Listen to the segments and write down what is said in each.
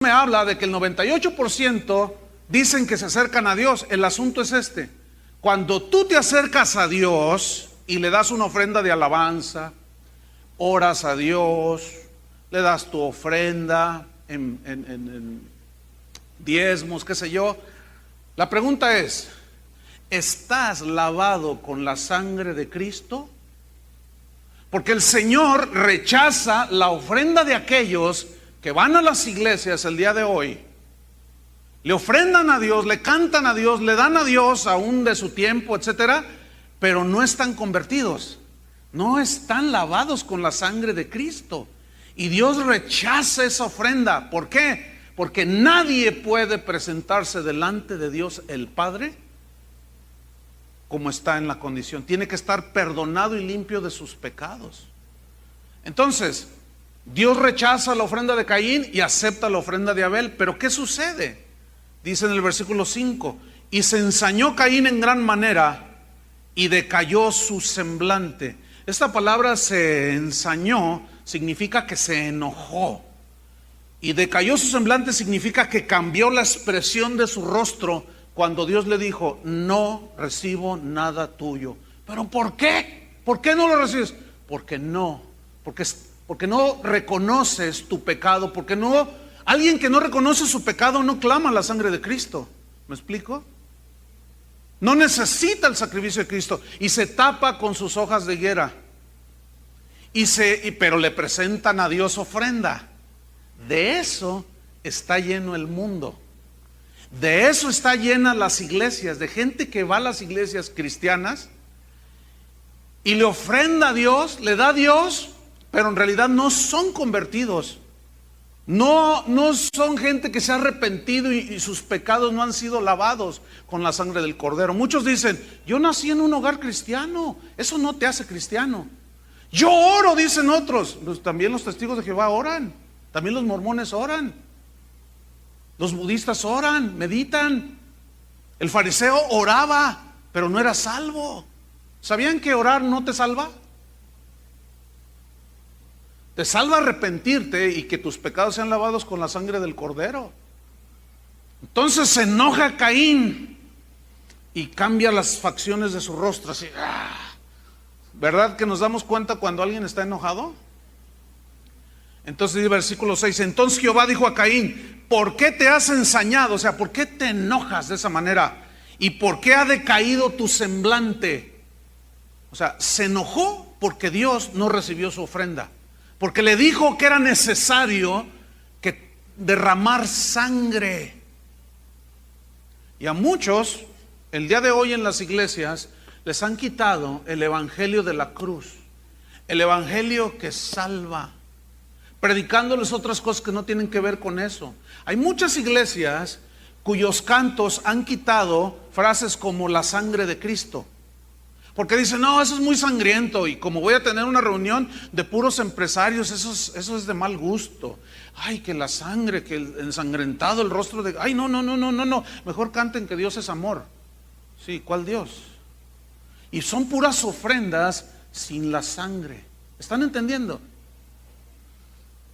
me habla de que el 98% dicen que se acercan a Dios. El asunto es este: cuando tú te acercas a Dios y le das una ofrenda de alabanza, oras a Dios, le das tu ofrenda en diezmos, qué sé yo, la pregunta es: ¿estás lavado con la sangre de Cristo? Porque el Señor rechaza la ofrenda de aquellos que van a las iglesias el día de hoy, le ofrendan a Dios, le cantan a Dios, le dan a Dios aún de su tiempo, etcétera, pero no están convertidos, no están lavados con la sangre de Cristo. Y Dios rechaza esa ofrenda. ¿Por qué? Porque nadie puede presentarse delante de Dios el Padre como está en la condición. Tiene que estar perdonado y limpio de sus pecados. Entonces, Dios rechaza la ofrenda de Caín y acepta la ofrenda de Abel. Pero ¿qué sucede? Dice en el versículo 5: y se ensañó Caín en gran manera y decayó su semblante. Esta palabra se ensañó significa que se enojó, y decayó su semblante significa que cambió la expresión de su rostro cuando Dios le dijo: no recibo nada tuyo. ¿Pero por qué? ¿Por qué no lo recibes? Porque no reconoces tu pecado. Porque no, alguien que no reconoce su pecado no clama la sangre de Cristo. ¿Me explico? No necesita el sacrificio de Cristo y se tapa con sus hojas de higuera. Pero le presentan a Dios ofrenda. De eso está lleno el mundo. De eso está llena las iglesias, de gente que va a las iglesias cristianas y le ofrenda a Dios, le da a Dios, pero en realidad no son convertidos. No son gente que se ha arrepentido y sus pecados no han sido lavados con la sangre del Cordero. Muchos dicen: yo nací en un hogar cristiano. Eso no te hace cristiano. Yo oro, dicen otros. Pues también los testigos de Jehová oran. También los mormones oran. Los budistas oran, meditan. El fariseo oraba, pero no era salvo. ¿Sabían que orar no te salva? Te salva arrepentirte y que tus pecados sean lavados con la sangre del Cordero. Entonces se enoja Caín y cambia las facciones de su rostro así. ¿Verdad que nos damos cuenta cuando alguien está enojado? Entonces dice versículo 6: entonces Jehová dijo a Caín: ¿por qué te has ensañado? O sea, ¿por qué te enojas de esa manera? ¿Y por qué ha decaído tu semblante? O sea, se enojó porque Dios no recibió su ofrenda, porque le dijo que era necesario que derramar sangre. Y a muchos el día de hoy en las iglesias les han quitado el evangelio de la cruz, el evangelio que salva, predicándoles otras cosas que no tienen que ver con eso. Hay muchas iglesias cuyos cantos han quitado frases como la sangre de Cristo, porque dicen: no, eso es muy sangriento, y como voy a tener una reunión de puros empresarios, eso es de mal gusto. Ay, que la sangre, que el ensangrentado el rostro de... Ay, no, mejor canten que Dios es amor. Sí, ¿cuál Dios? Y son puras ofrendas sin la sangre. ¿Están entendiendo?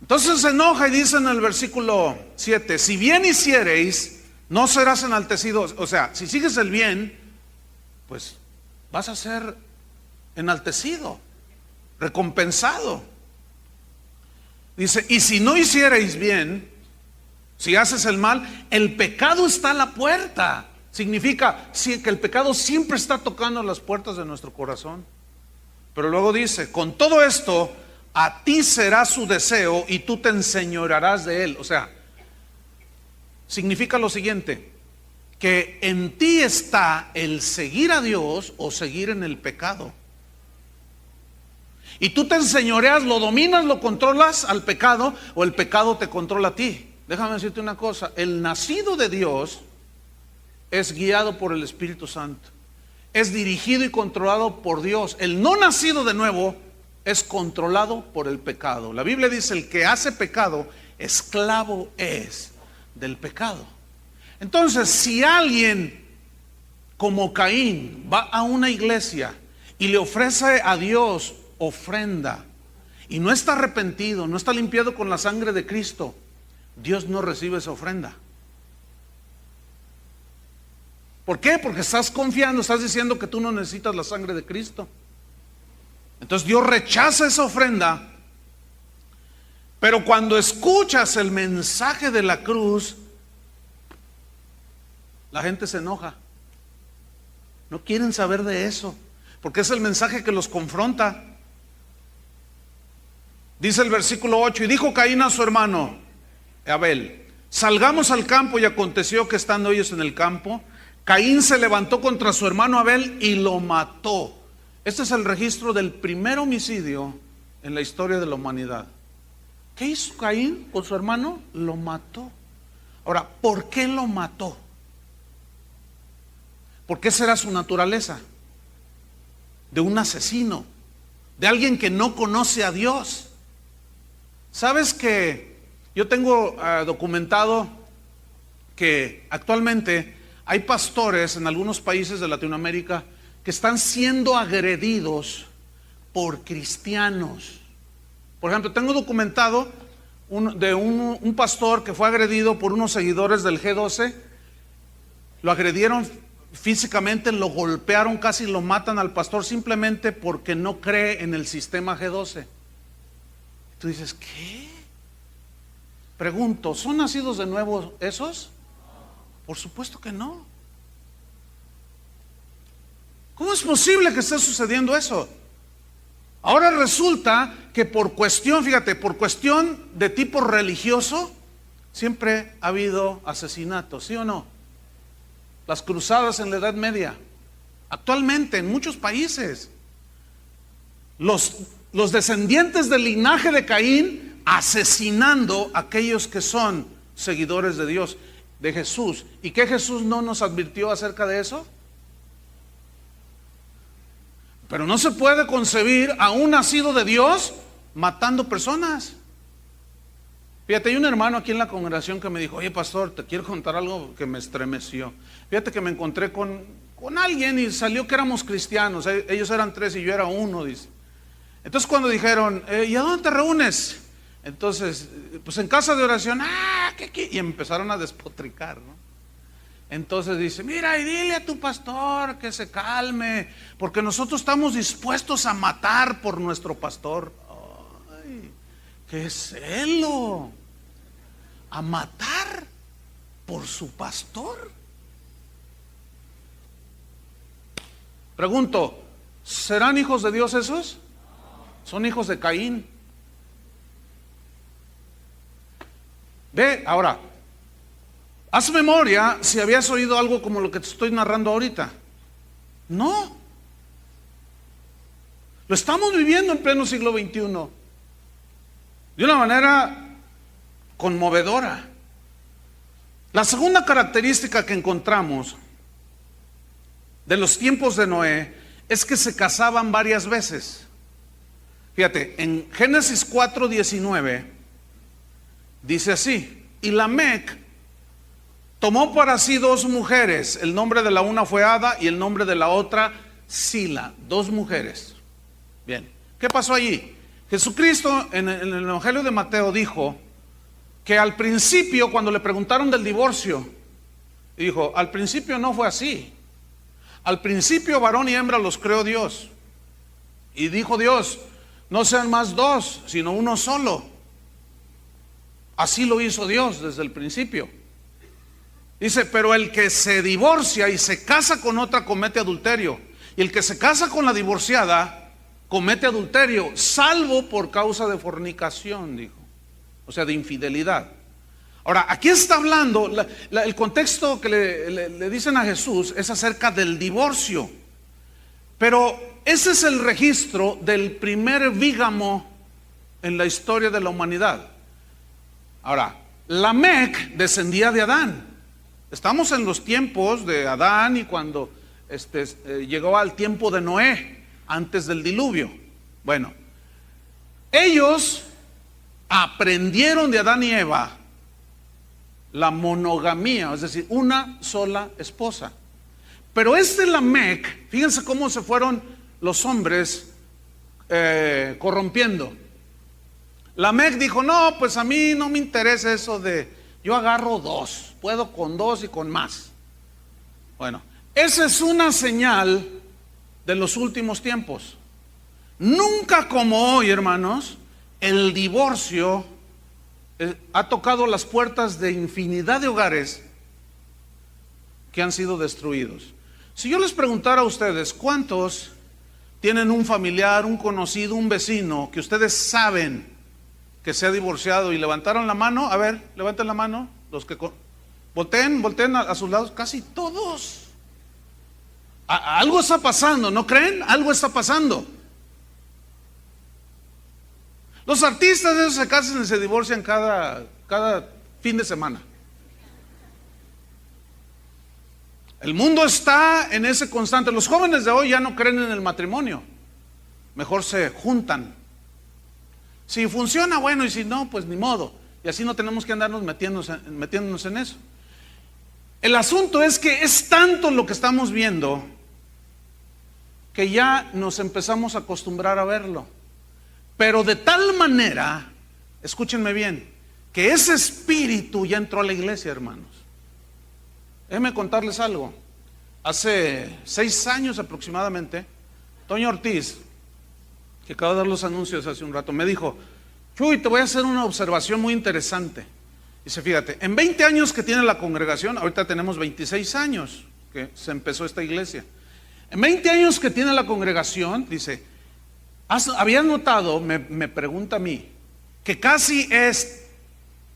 Entonces se enoja y dice en el versículo 7: si bien hiciereis, no serás enaltecido. O sea, si sigues el bien, pues vas a ser enaltecido, recompensado. Dice: y si no hiciereis bien, si haces el mal, el pecado está a la puerta. Significa que el pecado siempre está tocando las puertas de nuestro corazón. Pero luego dice: con todo esto, a ti será su deseo y tú te enseñorearás de él. O sea, significa lo siguiente: que en ti está el seguir a Dios o seguir en el pecado. Y tú te enseñoreas, lo dominas, lo controlas al pecado, o el pecado te controla a ti. Déjame decirte una cosa: el nacido de Dios es guiado por el Espíritu Santo, es dirigido y controlado por Dios. El no nacido de nuevo es controlado por el pecado. La Biblia dice: el que hace pecado, esclavo es del pecado. Entonces, si alguien como Caín va a una iglesia y le ofrece a Dios ofrenda y no está arrepentido, no está limpiado con la sangre de Cristo, Dios no recibe esa ofrenda. ¿Por qué? Porque estás confiando, estás diciendo que tú no necesitas la sangre de Cristo. Entonces Dios rechaza esa ofrenda. Pero cuando escuchas el mensaje de la cruz, la gente se enoja. No quieren saber de eso, porque es el mensaje que los confronta. Dice el versículo 8: y dijo Caín a su hermano Abel: salgamos al campo. Y aconteció que estando ellos en el campo, Caín se levantó contra su hermano Abel y lo mató. Este es el registro del primer homicidio en la historia de la humanidad. ¿Qué hizo Caín con su hermano? Lo mató. Ahora, ¿por qué lo mató? ¿Por qué será su naturaleza? De un asesino, de alguien que no conoce a Dios. ¿Sabes que yo tengo documentado que actualmente hay pastores en algunos países de Latinoamérica que están siendo agredidos por cristianos? Por ejemplo, tengo documentado un pastor que fue agredido por unos seguidores del G12. Lo agredieron físicamente, lo golpearon, casi lo matan al pastor simplemente porque no cree en el sistema G12. Tú dices, ¿qué? Pregunto, ¿son nacidos de nuevo esos? Por supuesto que no. ¿Cómo es posible que esté sucediendo eso? Ahora resulta que por cuestión, fíjate, por cuestión de tipo religioso, siempre ha habido asesinatos, ¿sí o no? Las cruzadas en la Edad Media, actualmente en muchos países, los descendientes del linaje de Caín asesinando a aquellos que son seguidores de Dios, de Jesús. ¿Y qué Jesús no nos advirtió acerca de eso? Pero no se puede concebir a un nacido de Dios matando personas. Fíjate, hay un hermano aquí en la congregación que me dijo: oye pastor, te quiero contar algo que me estremeció. Fíjate que me encontré con alguien y salió que éramos cristianos. Ellos eran 3 y yo era 1, dice. Entonces cuando dijeron, ¿y a dónde te reúnes? Entonces, pues en casa de oración. Y empezaron a despotricar, ¿no? Entonces dice, mira, y dile a tu pastor que se calme, porque nosotros estamos dispuestos a matar por nuestro pastor. Ay, qué celo, a matar por su pastor. Pregunto, ¿serán hijos de Dios esos? Son hijos de Caín. Ve, ahora, haz memoria si habías oído algo como lo que te estoy narrando ahorita. No. Lo estamos viviendo en pleno siglo XXI de una manera conmovedora. La segunda característica que encontramos de los tiempos de Noé es que se casaban varias veces. Fíjate, en Génesis 4:19 dice así: y Lamec tomó para sí 2 mujeres, el nombre de la una fue Ada y el nombre de la otra Sila, 2 mujeres. Bien, ¿qué pasó allí? Jesucristo en el Evangelio de Mateo dijo que al principio, cuando le preguntaron del divorcio, dijo, al principio no fue así. Al principio varón y hembra los creó Dios. Y dijo Dios, no sean más 2, sino uno solo. Así lo hizo Dios desde el principio. Dice, pero el que se divorcia y se casa con otra comete adulterio. Y el que se casa con la divorciada comete adulterio, salvo por causa de fornicación, dijo. O sea, de infidelidad. Ahora, aquí está hablando, el contexto que le dicen a Jesús es acerca del divorcio. Pero ese es el registro del primer bígamo en la historia de la humanidad. Ahora, Lamec descendía de Adán. Estamos en los tiempos de Adán y cuando llegó al tiempo de Noé, antes del diluvio. Bueno, ellos aprendieron de Adán y Eva la monogamía, es decir, una sola esposa. Pero Lamec, fíjense cómo se fueron los hombres corrompiendo. Lamec dijo, no, pues a mí no me interesa eso de, yo agarro 2, puedo con 2 y con más. Bueno, esa es una señal de los últimos tiempos. Nunca como hoy, hermanos, el divorcio ha tocado las puertas de infinidad de hogares que han sido destruidos. Si yo les preguntara a ustedes, ¿cuántos tienen un familiar, un conocido, un vecino que ustedes saben que se ha divorciado y levantaron la mano? A ver, levanten la mano, los que volteen a sus lados, casi todos. Algo está pasando, ¿no creen? Algo está pasando. Los artistas esos se casan y se divorcian cada fin de semana. El mundo está en ese constante. Los jóvenes de hoy ya no creen en el matrimonio. Mejor se juntan. Si funciona, bueno, y si no, pues ni modo. Y así no tenemos que andarnos metiéndonos en eso. El asunto es que es tanto lo que estamos viendo que ya nos empezamos a acostumbrar a verlo. Pero de tal manera, escúchenme bien, que ese espíritu ya entró a la iglesia, hermanos. Déjenme contarles algo. Hace 6 años aproximadamente, Toño Ortiz, que acaba de dar los anuncios hace un rato, me dijo, Chuy, te voy a hacer una observación muy interesante. Dice, fíjate, en 20 años que tiene la congregación, ahorita tenemos 26 años que se empezó esta iglesia. En 20 años que tiene la congregación, dice, ¿habías notado, me pregunta a mí, que casi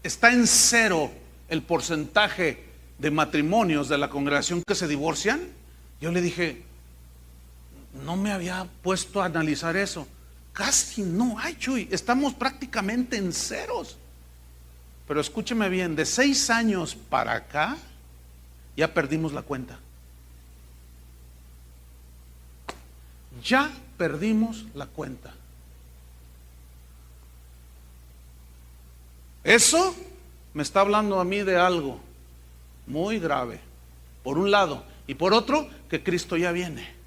está en 0 el porcentaje de matrimonios de la congregación que se divorcian? Yo le dije, no me había puesto a analizar eso. Casi no hay, Chuy, estamos prácticamente en ceros. Pero escúcheme bien, de 6 años para acá, ya perdimos la cuenta. Ya perdimos la cuenta. Eso me está hablando a mí de algo muy grave, por un lado, y por otro, que Cristo ya viene.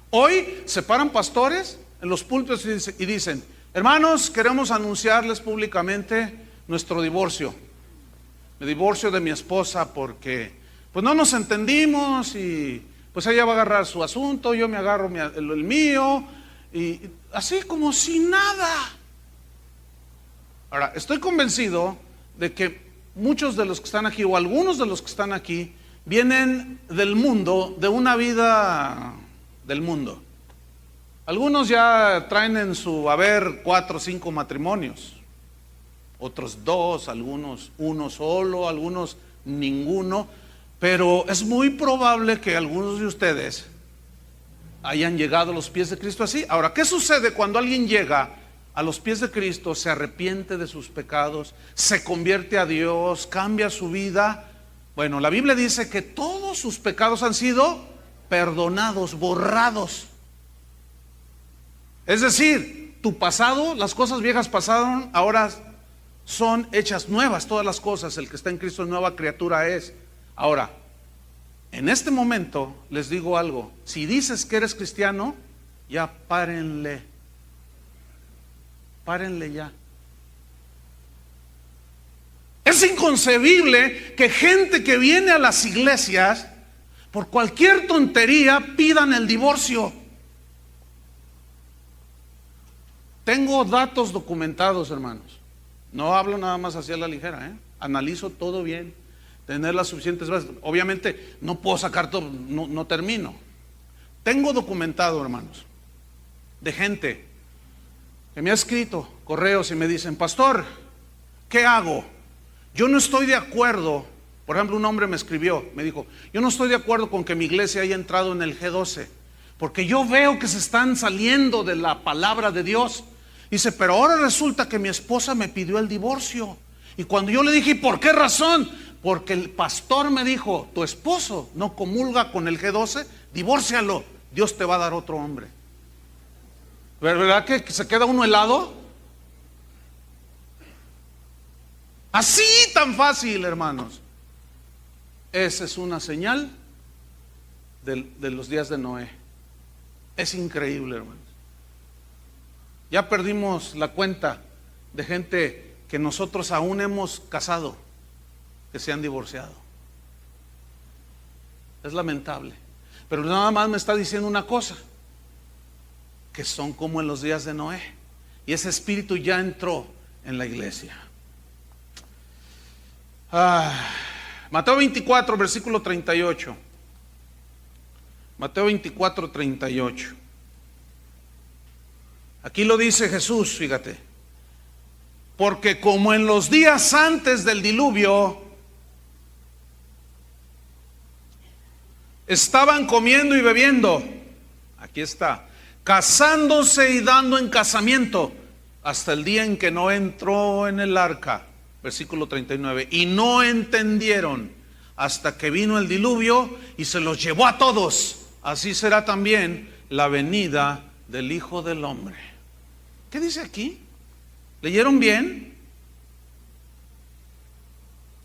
Hoy se paran pastores en los púlpitos y dicen, hermanos, queremos anunciarles públicamente nuestro divorcio. El divorcio de mi esposa porque pues no nos entendimos y pues ella va a agarrar su asunto, yo me agarro el mío, y así como si nada. Ahora, estoy convencido de que muchos de los que están aquí, o algunos de los que están aquí, vienen del mundo, de una vida del mundo. Algunos ya traen en su haber 4 o 5 matrimonios, otros 2, algunos 1 solo, algunos ninguno. Pero es muy probable que algunos de ustedes hayan llegado a los pies de Cristo así. Ahora, ¿qué sucede cuando alguien llega a los pies de Cristo, se arrepiente de sus pecados, se convierte a Dios, cambia su vida? Bueno, la Biblia dice que todos sus pecados han sido perdonados, borrados. Es decir, tu pasado, las cosas viejas pasaron, ahora son hechas nuevas todas las cosas. El que está en Cristo nueva criatura es. Ahora, en este momento les digo algo, si dices que eres cristiano, ya párenle ya. Es inconcebible que gente que viene a las iglesias, por cualquier tontería, pidan el divorcio. Tengo datos documentados, hermanos. No hablo nada más hacia la ligera, Analizo todo bien. Tener las suficientes bases. Obviamente no puedo sacar todo, no termino. Tengo documentado, hermanos, de gente que me ha escrito correos y me dicen, pastor, ¿qué hago? Yo no estoy de acuerdo. Por ejemplo, un hombre me escribió, me dijo, yo no estoy de acuerdo con que mi iglesia haya entrado en el G12, porque yo veo que se están saliendo de la palabra de Dios. Dice, pero ahora resulta que mi esposa me pidió el divorcio. Y cuando yo le dije, ¿y por qué razón? Porque el pastor me dijo, tu esposo no comulga con el G12, divórcialo, Dios te va a dar otro hombre. ¿Verdad que se queda uno helado? Así tan fácil, hermanos. Esa es una señal de los días de Noé. Es increíble, hermanos. Ya perdimos la cuenta de gente que nosotros aún hemos casado, que se han divorciado. Es lamentable. Pero nada más me está diciendo una cosa, que son como en los días de Noé. Y ese espíritu ya entró en la iglesia. Mateo 24, versículo 38. Mateo 24, 38. Aquí lo dice Jesús, fíjate. Porque como en los días antes del diluvio estaban comiendo y bebiendo, aquí está, casándose y dando en casamiento, hasta el día en que no entró en el arca, versículo 39, y no entendieron hasta que vino el diluvio y se los llevó a todos. Así será también la venida del Hijo del Hombre. ¿Qué dice aquí? ¿Leyeron bien?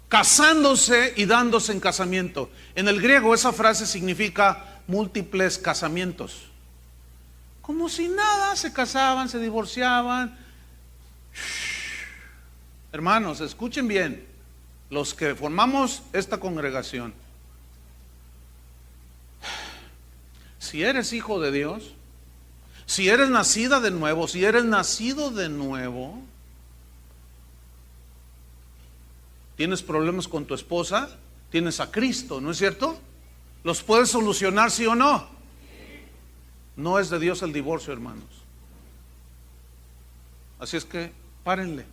Casándose y dándose en casamiento. En el griego esa frase significa múltiples casamientos. Como si nada, se casaban, se divorciaban. Hermanos, escuchen bien, los que formamos esta congregación. Si eres hijo de Dios, si eres nacida de nuevo, si eres nacido de nuevo, tienes problemas con tu esposa, tienes a Cristo, ¿no es cierto? ¿Los puedes solucionar, sí o no? No es de Dios el divorcio, hermanos. Así es que párenle.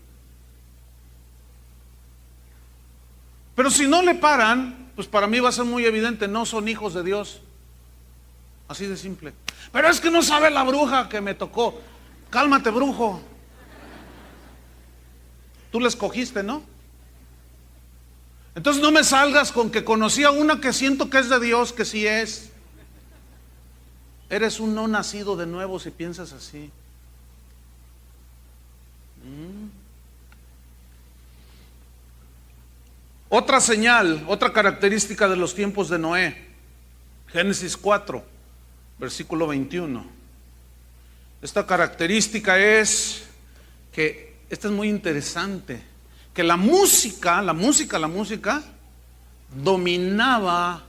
Pero si no le paran, pues para mí va a ser muy evidente, no son hijos de Dios. Así de simple. Pero es que no sabe la bruja que me tocó. Cálmate, brujo. Tú la escogiste, ¿no? Entonces no me salgas con que conocí a una que siento que es de Dios, que sí es. Eres un no nacido de nuevo si piensas así. Otra señal, otra característica de los tiempos de Noé. Génesis 4, versículo 21. Esta característica es que, esta es muy interesante, que la música dominaba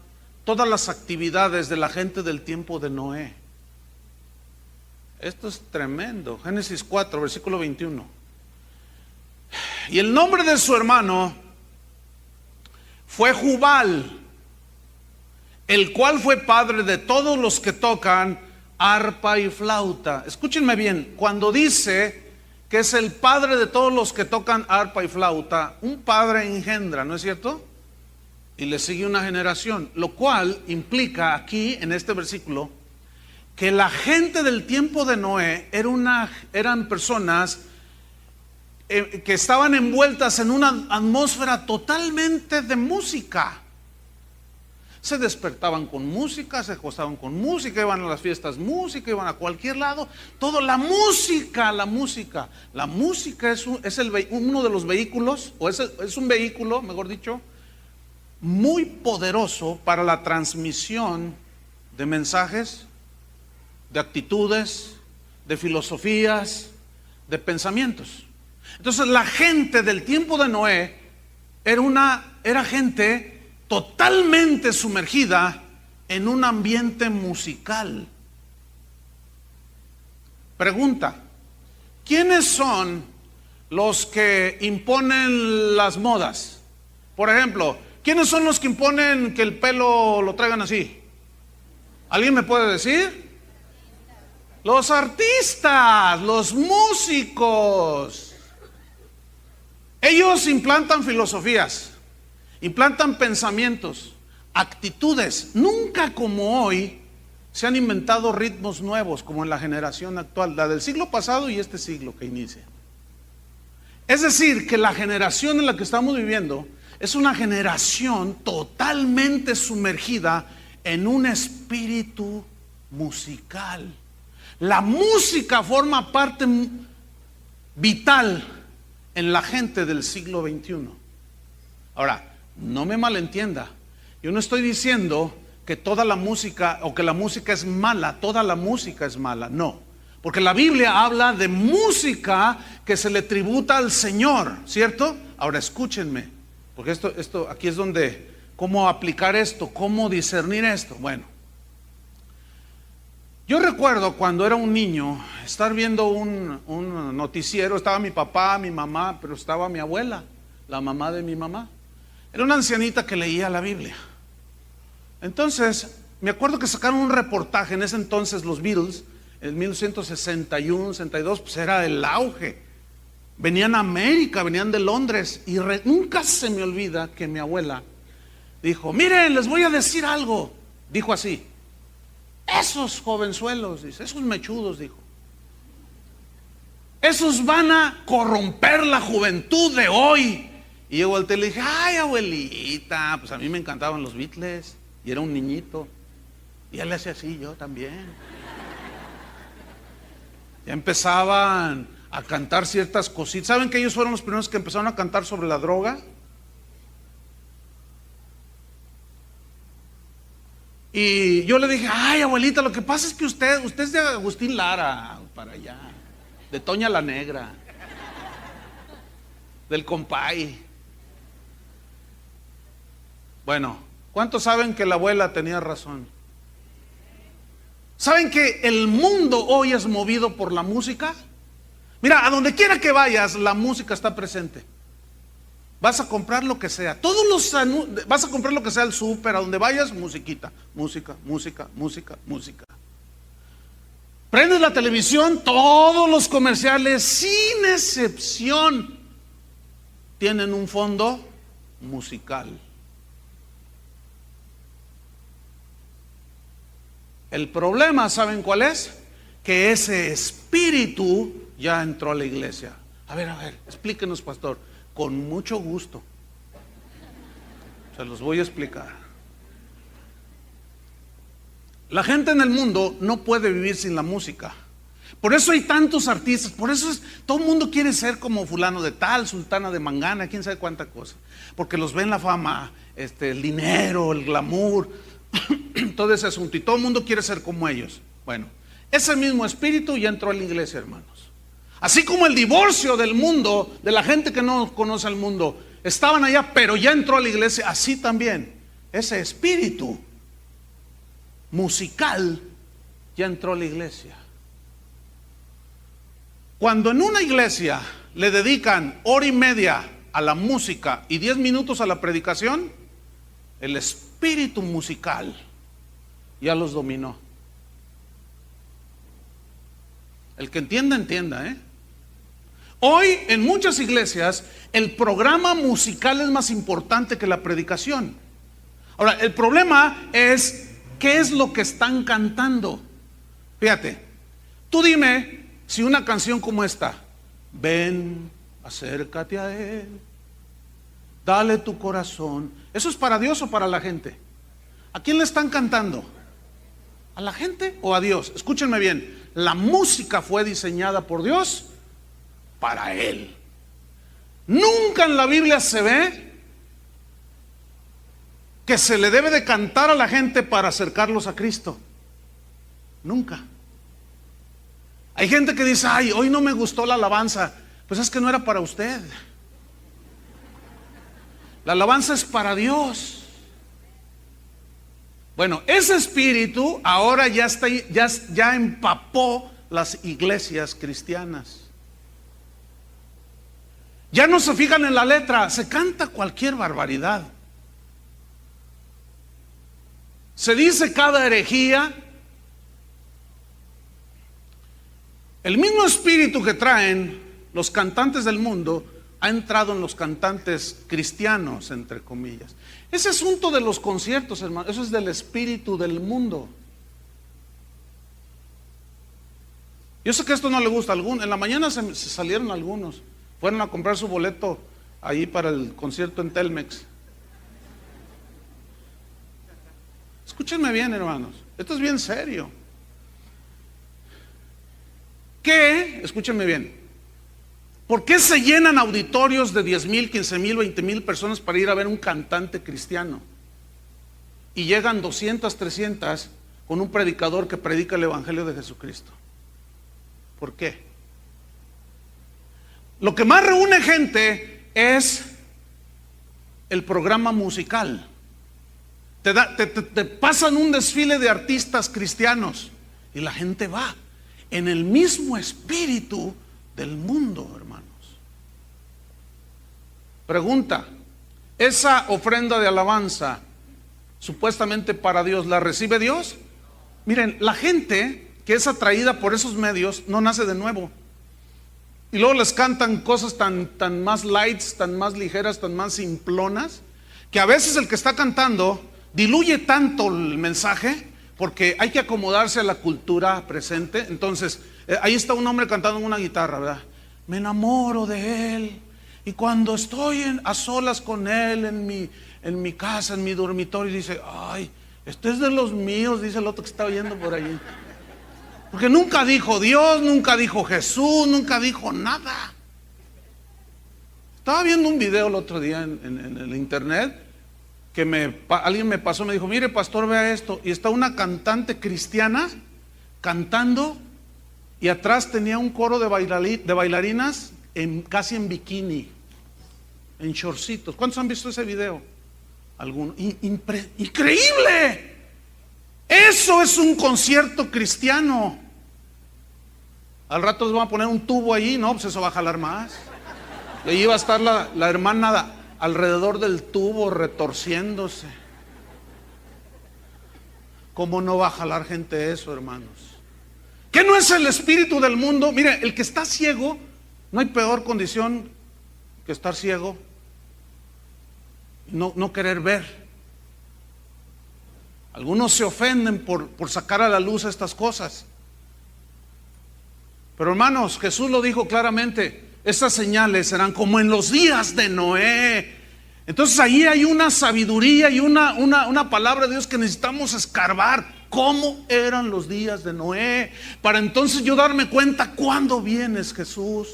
todas las actividades de la gente del tiempo de Noé. Esto es tremendo. Génesis 4, versículo 21. Y el nombre de su hermano fue Jubal, el cual fue padre de todos los que tocan arpa y flauta. Escúchenme bien, cuando dice que es el padre de todos los que tocan arpa y flauta, un padre engendra, ¿no es cierto? Y le sigue una generación, lo cual implica aquí en este versículo que la gente del tiempo de Noé eran personas que estaban envueltas en una atmósfera totalmente de música. Se despertaban con música, se acostaban con música, iban a las fiestas música, iban a cualquier lado, todo la música. La música es uno de los vehículos, o es un vehículo, mejor dicho, muy poderoso para la transmisión de mensajes, de actitudes, de filosofías, de pensamientos. Entonces la gente del tiempo de Noé era gente totalmente sumergida en un ambiente musical. Pregunta: ¿quiénes son los que imponen las modas? Por ejemplo, ¿quiénes son los que imponen que el pelo lo traigan así? ¿Alguien me puede decir? Los artistas, los músicos. Ellos implantan filosofías, implantan pensamientos, actitudes. Nunca como hoy se han inventado ritmos nuevos como en la generación actual, la del siglo pasado y este siglo que inicia. Es decir, que la generación en la que estamos viviendo es una generación totalmente sumergida en un espíritu musical. La música forma parte vital en la gente del siglo XXI. Ahora, no me malentienda, yo no estoy diciendo que toda la música o que la música es mala, toda la música es mala, no. Porque la Biblia habla de música que se le tributa al Señor, ¿cierto? Ahora escúchenme, porque esto aquí es donde, ¿cómo aplicar esto? ¿Cómo discernir esto? Bueno, yo recuerdo cuando era un niño estar viendo un noticiero. Estaba mi papá, mi mamá, pero estaba mi abuela, la mamá de mi mamá. Era una ancianita que leía la Biblia. Entonces, me acuerdo que sacaron un reportaje. En ese entonces los Beatles, en 1961, 62, pues era el auge. Venían a América, venían de Londres. Y nunca se me olvida que mi abuela dijo: miren, les voy a decir algo. Dijo así: esos jovenzuelos, dice, esos mechudos, dijo, esos van a corromper la juventud de hoy. Y yo volteé y le dije: ay, abuelita, pues a mí me encantaban los Beatles. Y era un niñito. Y él le hacía así, yo también. Ya empezaban a cantar ciertas cositas. ¿Saben que ellos fueron los primeros que empezaron a cantar sobre la droga? Y yo le dije: ay, abuelita, lo que pasa es que usted es de Agustín Lara, para allá, de Toña la Negra, del Compay. Bueno, ¿cuántos saben que la abuela tenía razón? ¿Saben que el mundo hoy es movido por la música? Mira, a donde quiera que vayas, la música está presente. Vas a comprar lo que sea, vas a comprar lo que sea al súper, a donde vayas, musiquita, música, música, música, música. Prendes la televisión, todos los comerciales, sin excepción, tienen un fondo musical. El problema, ¿saben cuál es? Que ese espíritu ya entró a la iglesia. A ver, explíquenos, pastor. Con mucho gusto. Se los voy a explicar. La gente en el mundo no puede vivir sin la música. Por eso hay tantos artistas. Por eso todo el mundo quiere ser como fulano de tal, sultana de Mangana, quién sabe cuánta cosa. Porque los ven la fama, el dinero, el glamour, todo ese asunto. Y todo el mundo quiere ser como ellos. Bueno, ese mismo espíritu ya entró a la iglesia, hermanos. Así como el divorcio del mundo, de la gente que no conoce al mundo, estaban allá, pero ya entró a la iglesia, así también ese espíritu musical ya entró a la iglesia. Cuando en una iglesia le dedican hora y media a la música y 10 minutos a la predicación, el espíritu musical ya los dominó. El que entienda, entienda, Hoy en muchas iglesias el programa musical es más importante que la predicación. Ahora, el problema es ¿qué es lo que están cantando? Fíjate, tú dime si una canción como esta: ven, acércate a Él, dale tu corazón, ¿eso es para Dios o para la gente? ¿A quién le están cantando? ¿A la gente o a Dios? Escúchenme bien, la música fue diseñada por Dios para Él. Nunca en la Biblia se ve que se le debe de cantar a la gente para acercarlos a Cristo. Nunca. Hay gente que dice: ay, hoy no me gustó la alabanza. Pues es que no era para usted. La alabanza es para Dios. Bueno, ese espíritu ahora ya empapó las iglesias cristianas. Ya no se fijan en la letra, se canta cualquier barbaridad. Se dice cada herejía. El mismo espíritu que traen los cantantes del mundo ha entrado en los cantantes cristianos, entre comillas. Ese asunto de los conciertos, hermano, eso es del espíritu del mundo. Yo sé que esto no le gusta a algunos. En la mañana se salieron algunos, fueron a comprar su boleto ahí para el concierto en Telmex. Escúchenme bien, hermanos, esto es bien serio. Escúchenme bien, ¿por qué se llenan auditorios de 10,000, 15,000, 20,000 personas para ir a ver un cantante cristiano? Y llegan 200, 300 con un predicador que predica el evangelio de Jesucristo. ¿Por qué? Lo que más reúne gente es el programa musical. Te pasan un desfile de artistas cristianos y la gente va en el mismo espíritu del mundo, hermanos. Pregunta: esa ofrenda de alabanza supuestamente para Dios, ¿la recibe Dios? Miren, la gente que es atraída por esos medios no nace de nuevo. Y luego les cantan cosas tan más lights, tan más ligeras, tan más simplonas, que a veces el que está cantando diluye tanto el mensaje, porque hay que acomodarse a la cultura presente. Entonces, ahí está un hombre cantando en una guitarra, ¿verdad? Me enamoro de él, y cuando estoy a solas con él en mi casa, en mi dormitorio, dice: ay, este es de los míos, dice el otro que está oyendo por allí. Porque nunca dijo Dios, nunca dijo Jesús, nunca dijo nada. Estaba viendo un video el otro día en el internet que alguien me pasó, me dijo: mire, pastor, vea esto. Y está una cantante cristiana cantando, y atrás tenía un coro de bailarinas casi en bikini, en shortcitos. ¿Cuántos han visto ese video? Algunos. ¡Increíble! Eso es un concierto cristiano. Al rato les van a poner un tubo allí, no, pues eso va a jalar más. Y ahí va a estar la hermana alrededor del tubo retorciéndose. ¿Cómo no va a jalar gente eso, hermanos? ¿Qué no es el espíritu del mundo? Mire, el que está ciego, no hay peor condición que estar ciego, no querer ver. Algunos se ofenden por sacar a la luz estas cosas. Pero hermanos, Jesús lo dijo claramente: estas señales serán como en los días de Noé. Entonces ahí hay una sabiduría y una palabra de Dios que necesitamos escarbar. ¿Cómo eran los días de Noé? Para entonces yo darme cuenta cuándo vienes, Jesús.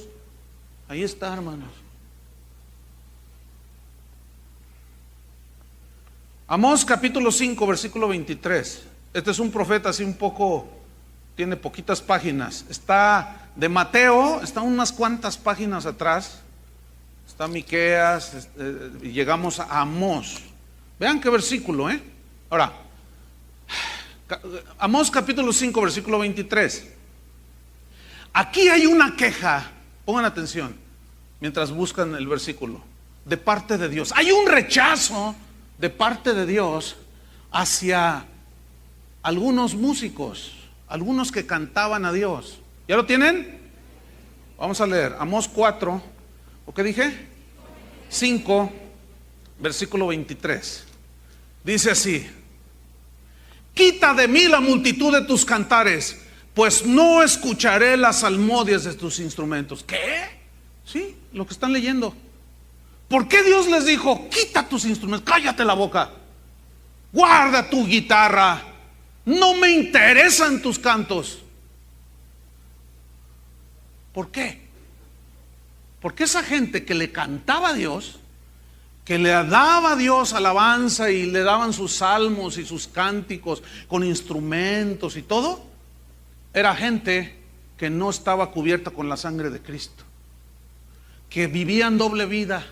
Ahí está, hermanos. Amós capítulo 5, versículo 23. Este es un profeta así un poco, tiene poquitas páginas. Está de Mateo, está unas cuantas páginas atrás. Está Miqueas, y llegamos a Amós. Vean qué versículo, Ahora, Amós capítulo 5, versículo 23. Aquí hay una queja, pongan atención, mientras buscan el versículo, de parte de Dios. Hay un rechazo de parte de Dios hacia algunos músicos, algunos que cantaban a Dios. ¿Ya lo tienen? Vamos a leer Amós 4, ¿o qué dije? 5, versículo 23. Dice así: quita de mí la multitud de tus cantares, pues no escucharé las salmodias de tus instrumentos. ¿Qué? Sí, lo que están leyendo. ¿Por qué Dios les dijo: quita tus instrumentos, cállate la boca, guarda tu guitarra, no me interesan tus cantos? ¿Por qué? Porque esa gente que le cantaba a Dios, que le daba a Dios alabanza y le daban sus salmos y sus cánticos con instrumentos y todo, era gente que no estaba cubierta con la sangre de Cristo, que vivían doble vida,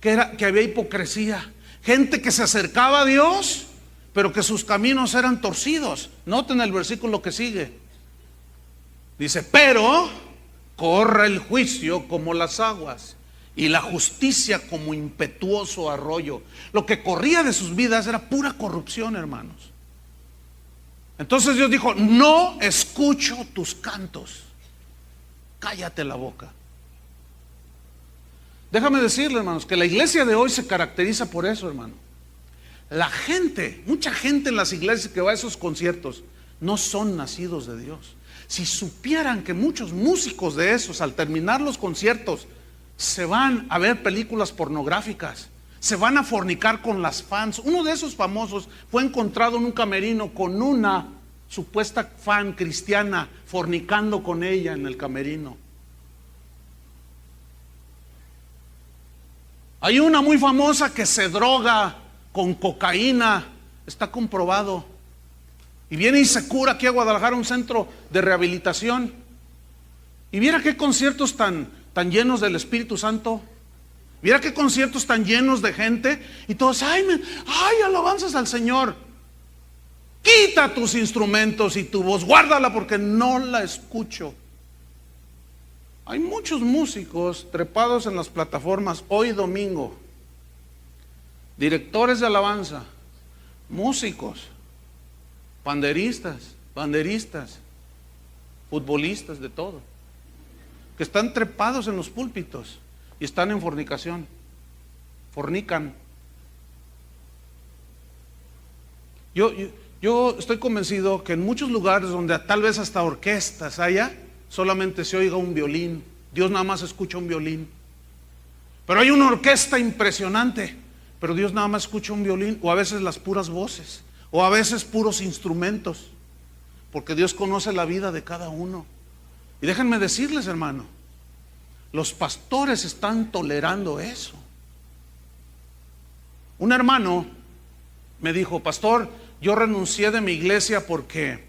que había hipocresía, gente que se acercaba a Dios, pero que sus caminos eran torcidos. Noten el versículo que sigue. Dice: pero corre el juicio como las aguas, y la justicia como impetuoso arroyo. Lo que corría de sus vidas era pura corrupción, hermanos. Entonces Dios dijo: no escucho tus cantos, cállate la boca. Déjame decirle, hermanos, que la iglesia de hoy se caracteriza por eso, hermano. La gente, mucha gente en las iglesias que va a esos conciertos, no son nacidos de Dios. Si supieran que muchos músicos de esos, al terminar los conciertos, se van a ver películas pornográficas, se van a fornicar con las fans. Uno de esos famosos fue encontrado en un camerino con una supuesta fan cristiana, fornicando con ella en el camerino. Hay una muy famosa que se droga con cocaína, está comprobado, y viene y se cura aquí a Guadalajara, un centro de rehabilitación. Y viera qué conciertos tan llenos del Espíritu Santo. Mira qué conciertos tan llenos de gente. Y todos, ay, alabanzas al Señor. Quita tus instrumentos y tu voz, guárdala porque no la escucho. Hay muchos músicos trepados en las plataformas hoy domingo. Directores de alabanza, músicos, banderistas, futbolistas, de todo, que están trepados en los púlpitos y están en fornicación, fornican. Yo estoy convencido que en muchos lugares donde tal vez hasta orquestas haya, solamente se oiga un violín. Dios nada más escucha un violín. Pero hay una orquesta impresionante, pero Dios nada más escucha un violín, o a veces las puras voces, o a veces puros instrumentos, porque Dios conoce la vida de cada uno. Y déjenme decirles, hermano, los pastores están tolerando eso. Un hermano me dijo, pastor, yo renuncié de mi iglesia porque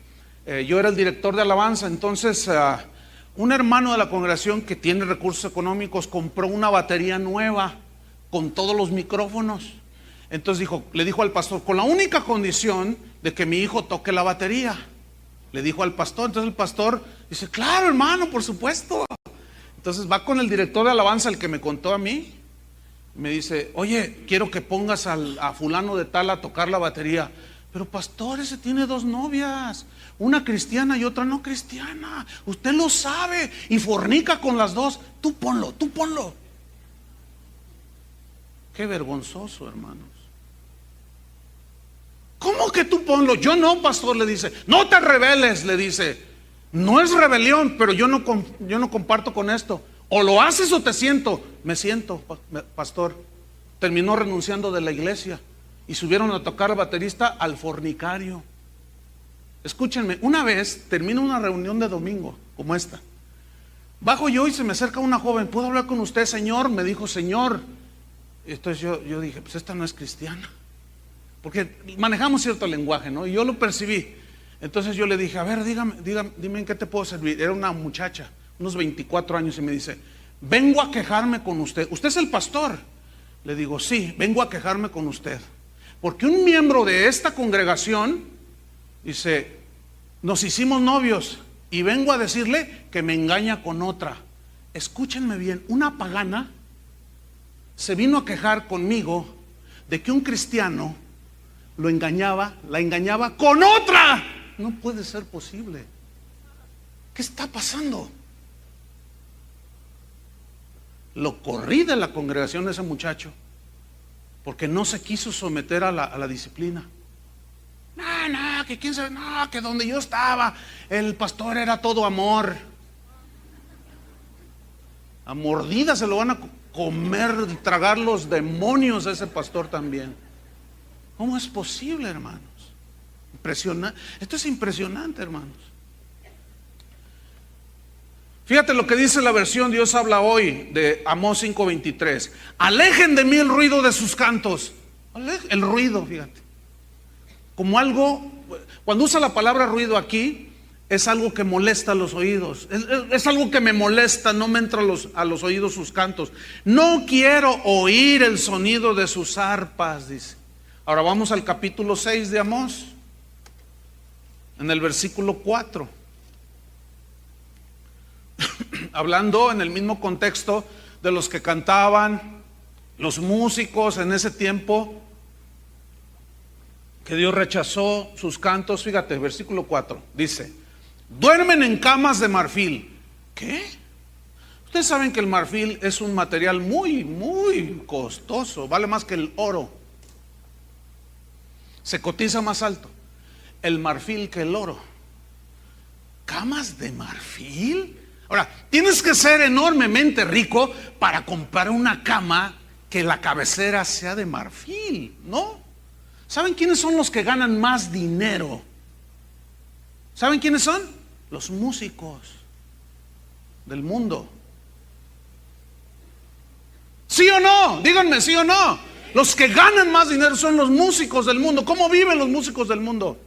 yo era el director de alabanza. Entonces un hermano de la congregación que tiene recursos económicos compró una batería nueva con todos los micrófonos. Entonces le dijo al pastor, con la única condición de que mi hijo toque la batería. Le dijo al pastor. Entonces el pastor dice, claro, hermano, por supuesto. Entonces va con el director de alabanza, el que me contó a mí. Me dice, oye, quiero que pongas a fulano de tal a tocar la batería. Pero pastor, ese tiene 2 novias, una cristiana y otra no cristiana. Usted lo sabe y fornica con las 2. Tú ponlo. Qué vergonzoso, hermanos. ¿Cómo que tú ponlo? Yo no, pastor, le dice. No te rebeles, le dice. No es rebelión, pero yo no comparto con esto. O lo haces o te siento. Me siento, pastor. Terminó renunciando de la iglesia y subieron a tocar baterista al fornicario. Escúchenme, una vez termino una reunión de domingo como esta. Bajo yo y se me acerca una joven. ¿Puedo hablar con usted, señor? Me dijo, señor. Entonces yo dije, pues esta no es cristiana, porque manejamos cierto lenguaje, ¿no? Y yo lo percibí. Entonces yo le dije, a ver, dime en qué te puedo servir. Era una muchacha, unos 24 años, y me dice, vengo a quejarme con usted. ¿Usted es el pastor? Le digo, sí, vengo a quejarme con usted, porque un miembro de esta congregación, dice, nos hicimos novios y vengo a decirle que me engaña con otra. Escúchenme bien, una pagana se vino a quejar conmigo de que un cristiano la engañaba con otra. No puede ser posible. ¿Qué está pasando? Lo corrí de la congregación de ese muchacho porque no se quiso someter a la disciplina. No, que quién sabe, no, que donde yo estaba el pastor era todo amor. A mordidas se lo van a comer, tragar los demonios a ese pastor también. ¿Cómo es posible, hermanos? Impresionante. Esto es impresionante, hermanos. Fíjate lo que dice la versión Dios habla hoy de Amós 5:23. Alejen de mí el ruido de sus cantos. El ruido, fíjate. Como algo, cuando usa la palabra ruido aquí, es algo que molesta a los oídos. Es algo que me molesta, no me entra a los oídos sus cantos. No quiero oír el sonido de sus arpas, dice. Ahora vamos al capítulo 6 de Amós, en el versículo 4. Hablando en el mismo contexto de los que cantaban, los músicos en ese tiempo, que Dios rechazó sus cantos. Fíjate, versículo 4, dice, duermen en camas de marfil. ¿Qué? Ustedes saben que el marfil es un material muy, muy costoso, vale más que el oro. Se cotiza más alto el marfil que el oro. ¿Camas de marfil? Ahora, tienes que ser enormemente rico para comprar una cama que la cabecera sea de marfil, ¿no? ¿Saben quiénes son los que ganan más dinero? ¿Saben quiénes son? Los músicos del mundo. ¿Sí o no? Díganme, ¿sí o no? Los que ganan más dinero son los músicos del mundo. ¿Cómo viven los músicos del mundo?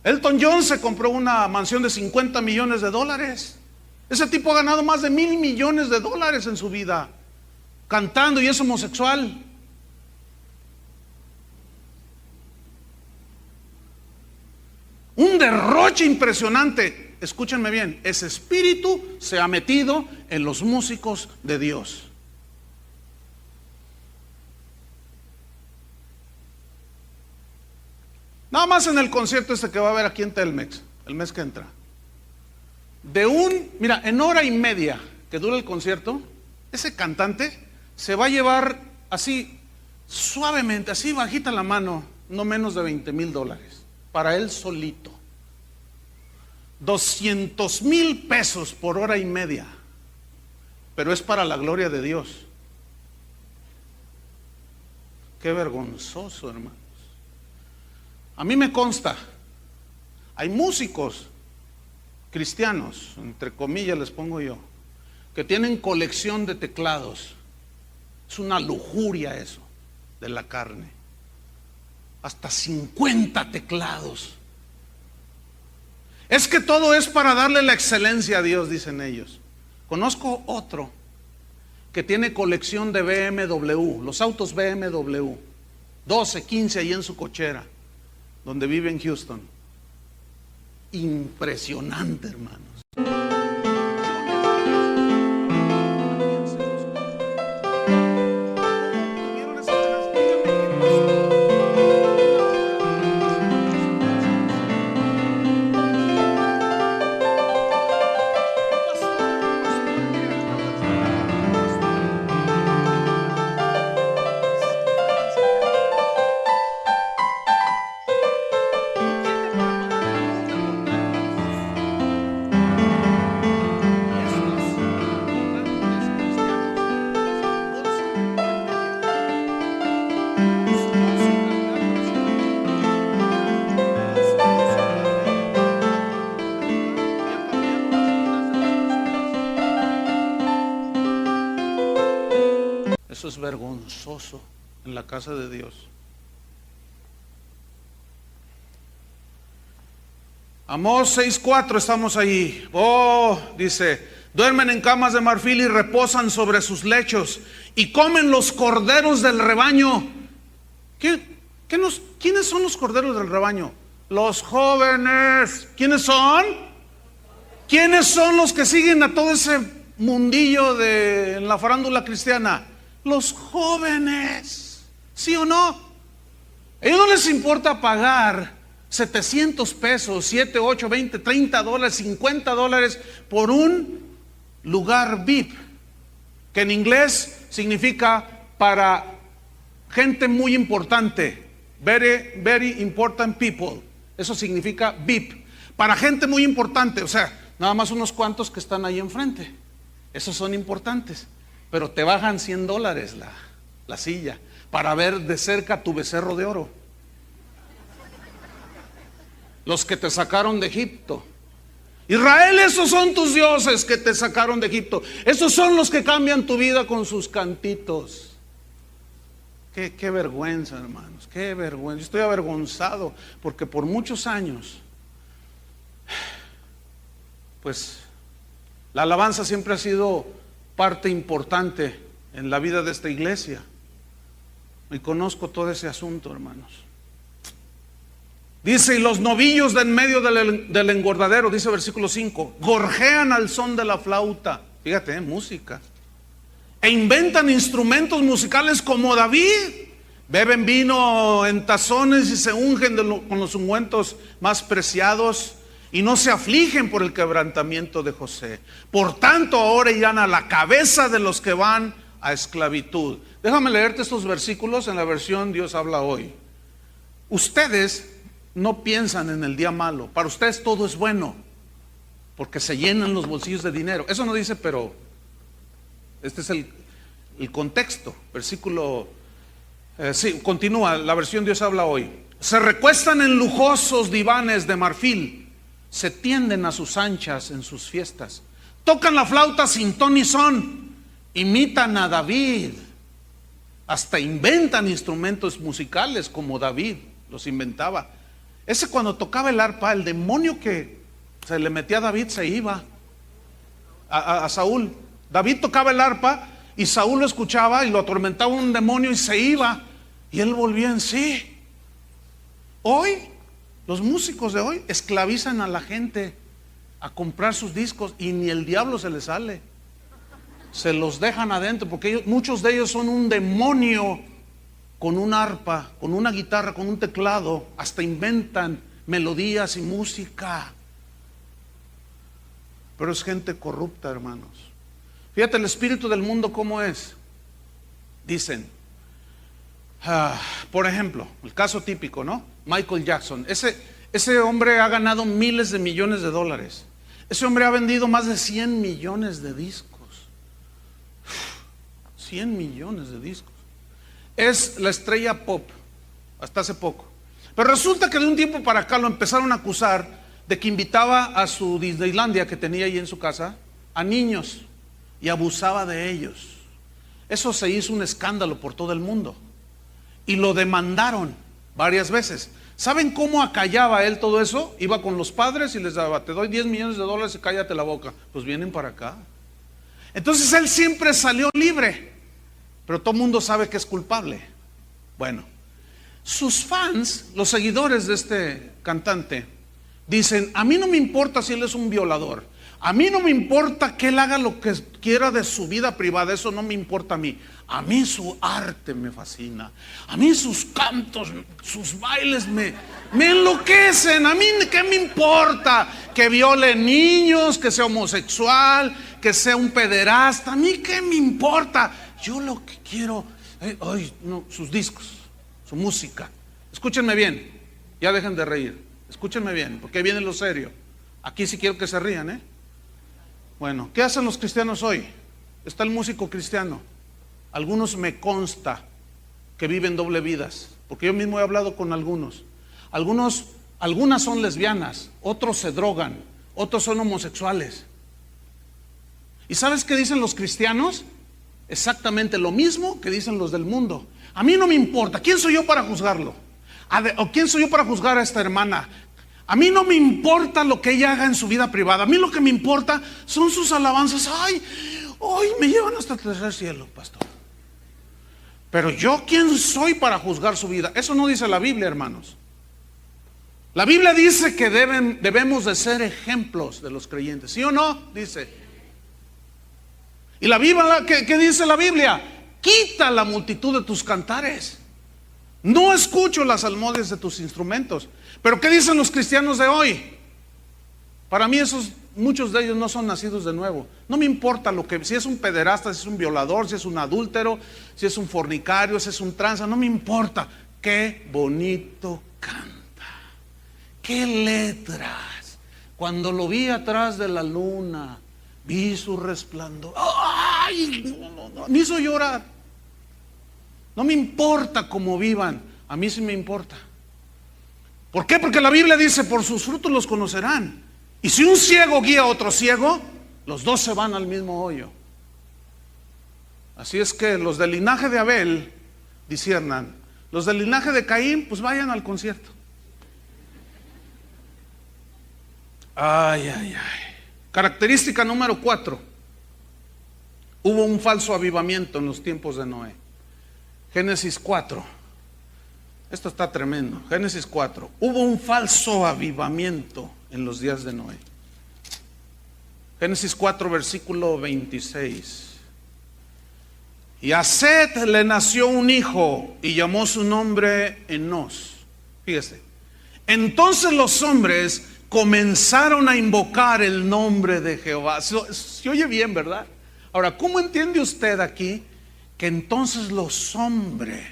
Elton John se compró una mansión de 50 millones de dólares. Ese tipo ha ganado más de 1,000 millones de dólares en su vida, cantando, y es homosexual. Un derroche impresionante. Escúchenme bien, ese espíritu se ha metido en los músicos de Dios. Nada más en el concierto este que va a haber aquí en Telmex, el mes que entra. Mira, en hora y media que dura el concierto, ese cantante se va a llevar así, suavemente, así bajita la mano, no menos de $20,000 para él solito. 200,000 pesos por hora y media, pero es para la gloria de Dios. Qué vergonzoso, hermanos. A mí me consta, hay músicos cristianos, entre comillas les pongo yo, que tienen colección de teclados. Es una lujuria eso, de la carne. Hasta 50 teclados. Es que todo es para darle la excelencia a Dios, dicen ellos. Conozco otro que tiene colección de BMW, los autos BMW, 12, 15 ahí en su cochera, donde vive en Houston. Impresionante, hermanos. Eso es vergonzoso en la casa de Dios. Amós 6:4, estamos ahí. Dice, duermen en camas de marfil y reposan sobre sus lechos y comen los corderos del rebaño. ¿Quiénes son los corderos del rebaño? Los jóvenes. ¿Quiénes son? ¿Quiénes son los que siguen a todo ese mundillo en la farándula cristiana? Los jóvenes, ¿sí o no? A ellos no les importa pagar 700 pesos, 7, 8, 20, 30 dólares, 50 dólares por un lugar VIP, que en inglés significa para gente muy importante, very, very important people. Eso significa VIP, para gente muy importante, o sea, nada más unos cuantos que están ahí enfrente. Esos son importantes. Pero te bajan $100 la silla para ver de cerca tu becerro de oro. Los que te sacaron de Egipto. Israel, esos son tus dioses que te sacaron de Egipto. Esos son los que cambian tu vida con sus cantitos. Qué vergüenza, hermanos, qué vergüenza. Estoy avergonzado porque por muchos años, pues, la alabanza siempre ha sido parte importante en la vida de esta iglesia. Y conozco todo ese asunto, hermanos. Dice, y los novillos de en medio del engordadero, dice versículo 5, gorjean al son de la flauta. Fíjate, música. E inventan instrumentos musicales como David. Beben vino en tazones y se ungen con los ungüentos más preciados. Y no se afligen por el quebrantamiento de José. Por tanto, ahora irán a la cabeza de los que van a esclavitud. Déjame leerte estos versículos en la versión Dios habla hoy. Ustedes no piensan en el día malo. Para ustedes todo es bueno, porque se llenan los bolsillos de dinero. Eso no dice, pero este es el contexto. Versículo, sí, continúa, la versión Dios habla hoy. Se recuestan en lujosos divanes de marfil. Se tienden a sus anchas en sus fiestas. Tocan la flauta sin ton ni son. Imitan a David. Hasta inventan instrumentos musicales como David los inventaba. Ese cuando tocaba el arpa, el demonio que se le metía a David se iba a Saúl. David tocaba el arpa y Saúl lo escuchaba y lo atormentaba un demonio y se iba. Y él volvía en sí. Hoy, los músicos de hoy esclavizan a la gente a comprar sus discos y ni el diablo se les sale. Se los dejan adentro porque muchos de ellos son un demonio con un arpa, con una guitarra, con un teclado. Hasta inventan melodías y música. Pero es gente corrupta, hermanos. Fíjate el espíritu del mundo cómo es. Dicen, por ejemplo, el caso típico, ¿no? Michael Jackson. Ese hombre ha ganado miles de millones de dólares. Ese hombre ha vendido más de 100 millones de discos. 100 millones de discos. Es la estrella pop, hasta hace poco. Pero resulta que de un tiempo para acá lo empezaron a acusar de que invitaba a su Disneylandia que tenía ahí en su casa a niños y abusaba de ellos. Eso se hizo un escándalo por todo el mundo y lo demandaron varias veces. ¿Saben cómo acallaba él todo eso? Iba con los padres y les daba, te doy 10 millones de dólares y cállate la boca. Pues vienen para acá. Entonces él siempre salió libre, pero todo el mundo sabe que es culpable. Bueno, sus fans, los seguidores de este cantante, dicen, a mí no me importa si él es un violador, a mí no me importa que él haga lo que quiera de su vida privada, eso no me importa a mí su arte me fascina, a mí sus cantos, sus bailes me enloquecen, a mí qué me importa que viole niños, que sea homosexual, que sea un pederasta, a mí qué me importa, yo lo que quiero, sus discos, su música. Escúchenme bien, ya dejen de reír, escúchenme bien, porque ahí viene lo serio. Aquí sí quiero que se rían, ¿eh? Bueno, ¿qué hacen los cristianos hoy? Está el músico cristiano. Algunos me consta que viven doble vidas, porque yo mismo he hablado con algunos. Algunas son lesbianas, otros se drogan, otros son homosexuales. ¿Y sabes qué dicen los cristianos? Exactamente lo mismo que dicen los del mundo. A mí no me importa, ¿quién soy yo para juzgarlo? ¿O quién soy yo para juzgar a esta hermana? A mí no me importa lo que ella haga en su vida privada. A mí lo que me importa son sus alabanzas. Ay, me llevan hasta el tercer cielo, pastor. Pero yo, ¿quién soy para juzgar su vida? Eso no dice la Biblia, hermanos. La Biblia dice que debemos de ser ejemplos de los creyentes. ¿Sí o no? Dice. Y la Biblia, ¿qué dice la Biblia? Quita la multitud de tus cantares. No escucho las salmodias de tus instrumentos. Pero ¿qué dicen los cristianos de hoy? Para mí muchos de ellos no son nacidos de nuevo. No me importa si es un pederasta, si es un violador, si es un adúltero, si es un fornicario, si es un tranza, no me importa. Qué bonito canta. Qué letras. Cuando lo vi atrás de la luna, vi su resplandor. ¡Ay! No, me hizo llorar. No me importa cómo vivan, a mí sí me importa. ¿Por qué? Porque la Biblia dice, por sus frutos los conocerán. Y si un ciego guía a otro ciego, los dos se van al mismo hoyo. Así es que los del linaje de Abel disciernan. Los del linaje de Caín, pues vayan al concierto. Ay. Característica número 4. Hubo un falso avivamiento en los tiempos de Noé. Génesis 4. Esto está tremendo. Génesis 4. Hubo un falso avivamiento en los días de Noé. Génesis 4, versículo 26. Y a Set le nació un hijo y llamó su nombre Enos. Fíjese. Entonces los hombres comenzaron a invocar el nombre de Jehová. Se oye bien, ¿verdad? Ahora, ¿cómo entiende usted aquí que entonces los hombres,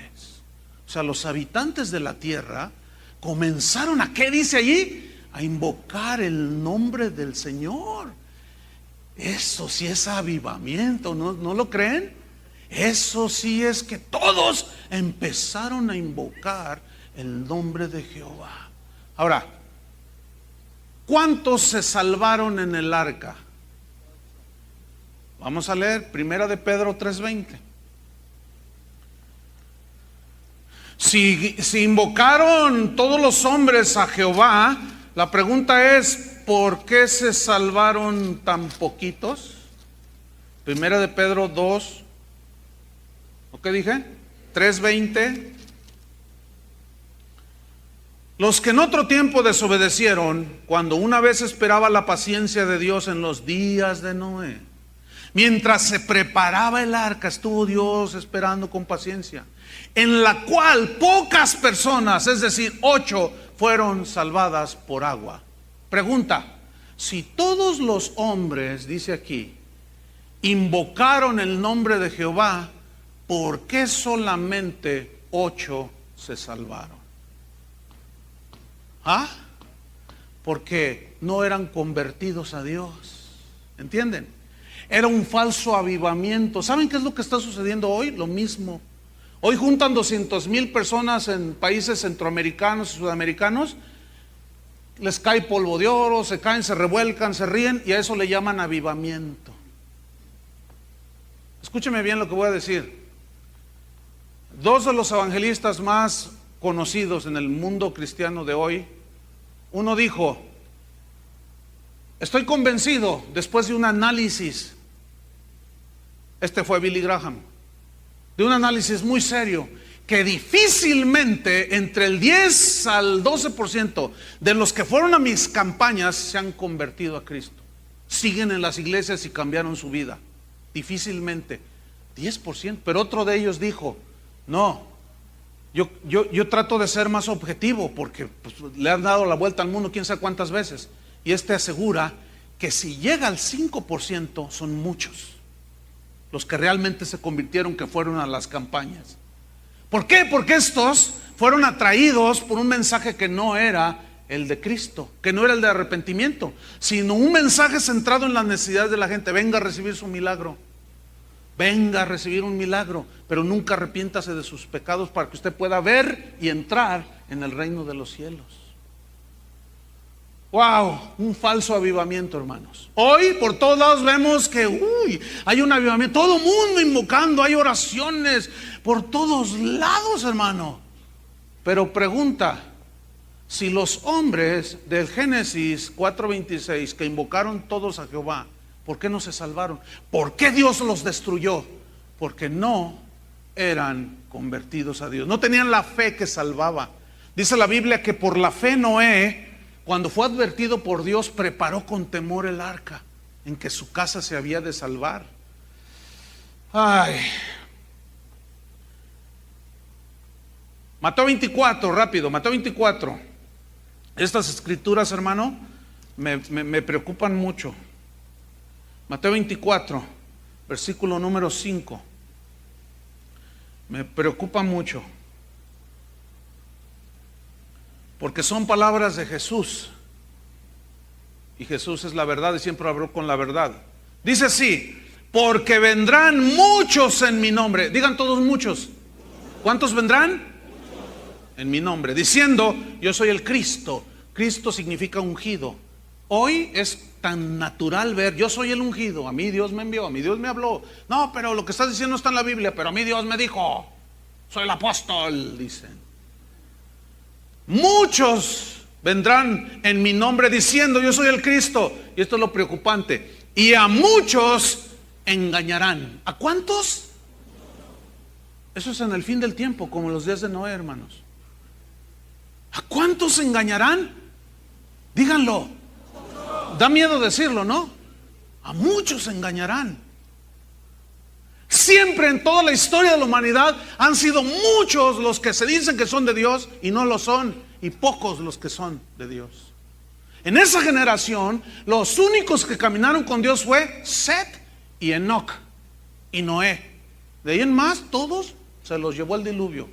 o sea, los habitantes de la tierra, comenzaron a, ¿qué dice allí? A invocar el nombre del Señor? Eso sí es avivamiento, ¿no lo creen? Eso sí es que todos empezaron a invocar el nombre de Jehová. Ahora, ¿cuántos se salvaron en el arca? Vamos a leer 1 de Pedro 3:20. Si invocaron todos los hombres a Jehová, la pregunta es, ¿por qué se salvaron tan poquitos? Primera de Pedro 2, ¿o qué dije? 3:20. Los que en otro tiempo desobedecieron, cuando una vez esperaba la paciencia de Dios en los días de Noé, mientras se preparaba el arca, estuvo Dios esperando con paciencia, en la cual pocas personas, es decir, 8, fueron salvadas por agua. Pregunta: si todos los hombres, dice aquí, invocaron el nombre de Jehová, ¿por qué solamente 8 se salvaron? ¿Ah? Porque no eran convertidos a Dios. ¿Entienden? Era un falso avivamiento. ¿Saben qué es lo que está sucediendo hoy? Lo mismo. Hoy juntan 200,000 personas en países centroamericanos y sudamericanos. Les cae polvo de oro, se caen, se revuelcan, se ríen, y a eso le llaman avivamiento. Escúcheme bien lo que voy a decir. 2 de los evangelistas más conocidos en el mundo cristiano de hoy, uno dijo: estoy convencido, después de un análisis, este fue Billy Graham, de un análisis muy serio, que difícilmente entre el 10 al 12% de los que fueron a mis campañas se han convertido a Cristo. Siguen en las iglesias y cambiaron su vida. Difícilmente, 10%. Pero otro de ellos dijo: no, yo trato de ser más objetivo, porque pues, le han dado la vuelta al mundo quién sabe cuántas veces. Y este asegura que si llega al 5%, son muchos los que realmente se convirtieron, que fueron a las campañas. ¿Por qué? Porque estos fueron atraídos por un mensaje que no era el de Cristo, que no era el de arrepentimiento, sino un mensaje centrado en las necesidades de la gente. Venga a recibir su milagro, venga a recibir un milagro, pero nunca arrepiéntase de sus pecados para que usted pueda ver y entrar en el reino de los cielos. Wow, un falso avivamiento, hermanos. Hoy por todos lados vemos que hay un avivamiento, todo el mundo invocando, hay oraciones por todos lados, hermano. Pero pregunta: si los hombres del Génesis 4:26 que invocaron todos a Jehová, ¿por qué no se salvaron? ¿Por qué Dios los destruyó? Porque no eran convertidos a Dios, no tenían la fe que salvaba. Dice la Biblia que por la fe Noé, cuando fue advertido por Dios, preparó con temor el arca en que su casa se había de salvar. Ay. Mateo 24, rápido, Mateo 24. Estas escrituras, hermano, me preocupan mucho. Mateo 24, versículo número 5. Me preocupa mucho, porque son palabras de Jesús, y Jesús es la verdad y siempre habló con la verdad. Dice así: porque vendrán muchos en mi nombre. Digan todos: muchos. ¿Cuántos vendrán? En mi nombre, diciendo: yo soy el Cristo. Cristo significa ungido. Hoy es tan natural ver: yo soy el ungido, a mí Dios me envió, a mí Dios me habló. No, pero lo que estás diciendo no está en la Biblia, pero a mí Dios me dijo, soy el apóstol, dicen. Muchos vendrán en mi nombre diciendo: yo soy el Cristo. Y esto es lo preocupante: y a muchos engañarán. ¿A cuántos? Eso es en el fin del tiempo, como los días de Noé, hermanos. ¿A cuántos engañarán? Díganlo. Da miedo decirlo, ¿no? A muchos engañarán. Siempre en toda la historia de la humanidad han sido muchos los que se dicen que son de Dios y no lo son, y pocos los que son de Dios. En esa generación, los únicos que caminaron con Dios fue Set y Enoc y Noé. De ahí en más, todos se los llevó el diluvio.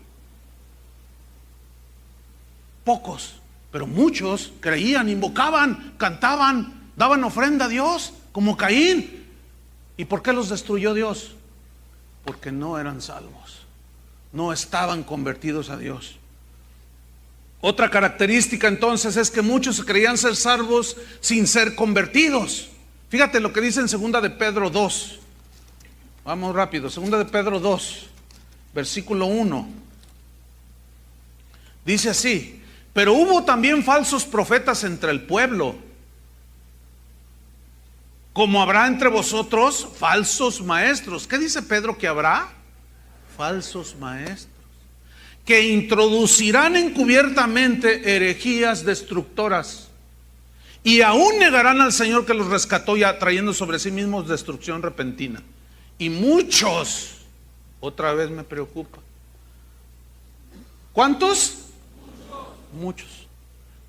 Pocos, pero muchos creían, invocaban, cantaban, daban ofrenda a Dios, como Caín. ¿Y por qué los destruyó Dios? Porque no eran salvos, no estaban convertidos a Dios. Otra característica entonces es que muchos se creían ser salvos sin ser convertidos. Fíjate lo que dice en 2 de Pedro 2. Vamos rápido, 2 de Pedro 2, versículo 1. Dice así: pero hubo también falsos profetas entre el pueblo, como habrá entre vosotros falsos maestros. ¿Qué dice Pedro que habrá? Falsos maestros, que introducirán encubiertamente herejías destructoras, y aún negarán al Señor que los rescató, ya trayendo sobre sí mismos destrucción repentina. Y muchos, otra vez me preocupa. ¿Cuántos?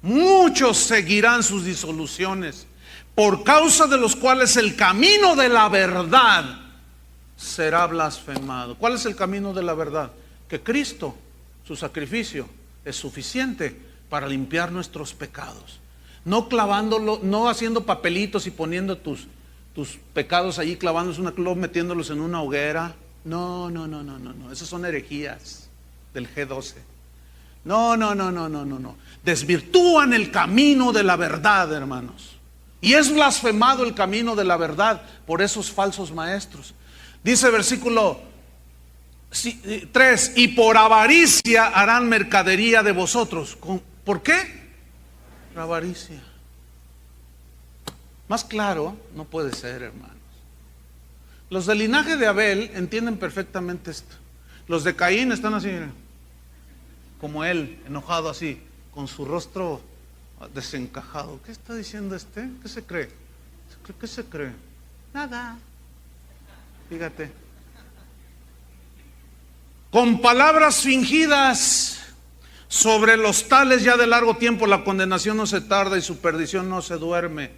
Muchos seguirán sus disoluciones, por causa de los cuales el camino de la verdad será blasfemado. ¿Cuál es el camino de la verdad? Que Cristo, su sacrificio, es suficiente para limpiar nuestros pecados. No clavándolo, no haciendo papelitos y poniendo tus pecados allí, clavándolos en una cruz, metiéndolos en una hoguera. No. Esas son herejías del G12. No. Desvirtúan el camino de la verdad, hermanos. Y es blasfemado el camino de la verdad por esos falsos maestros. Dice versículo 3: y por avaricia harán mercadería de vosotros. ¿Por qué? Por avaricia. Más claro no puede ser, hermanos. Los del linaje de Abel entienden perfectamente esto. Los de Caín están así, como él, enojado así, con su rostro desencajado. ¿Qué está diciendo este? ¿Qué se cree? ¿Qué se cree? Nada. Fíjate. Con palabras fingidas, sobre los tales ya de largo tiempo la condenación no se tarda y su perdición no se duerme.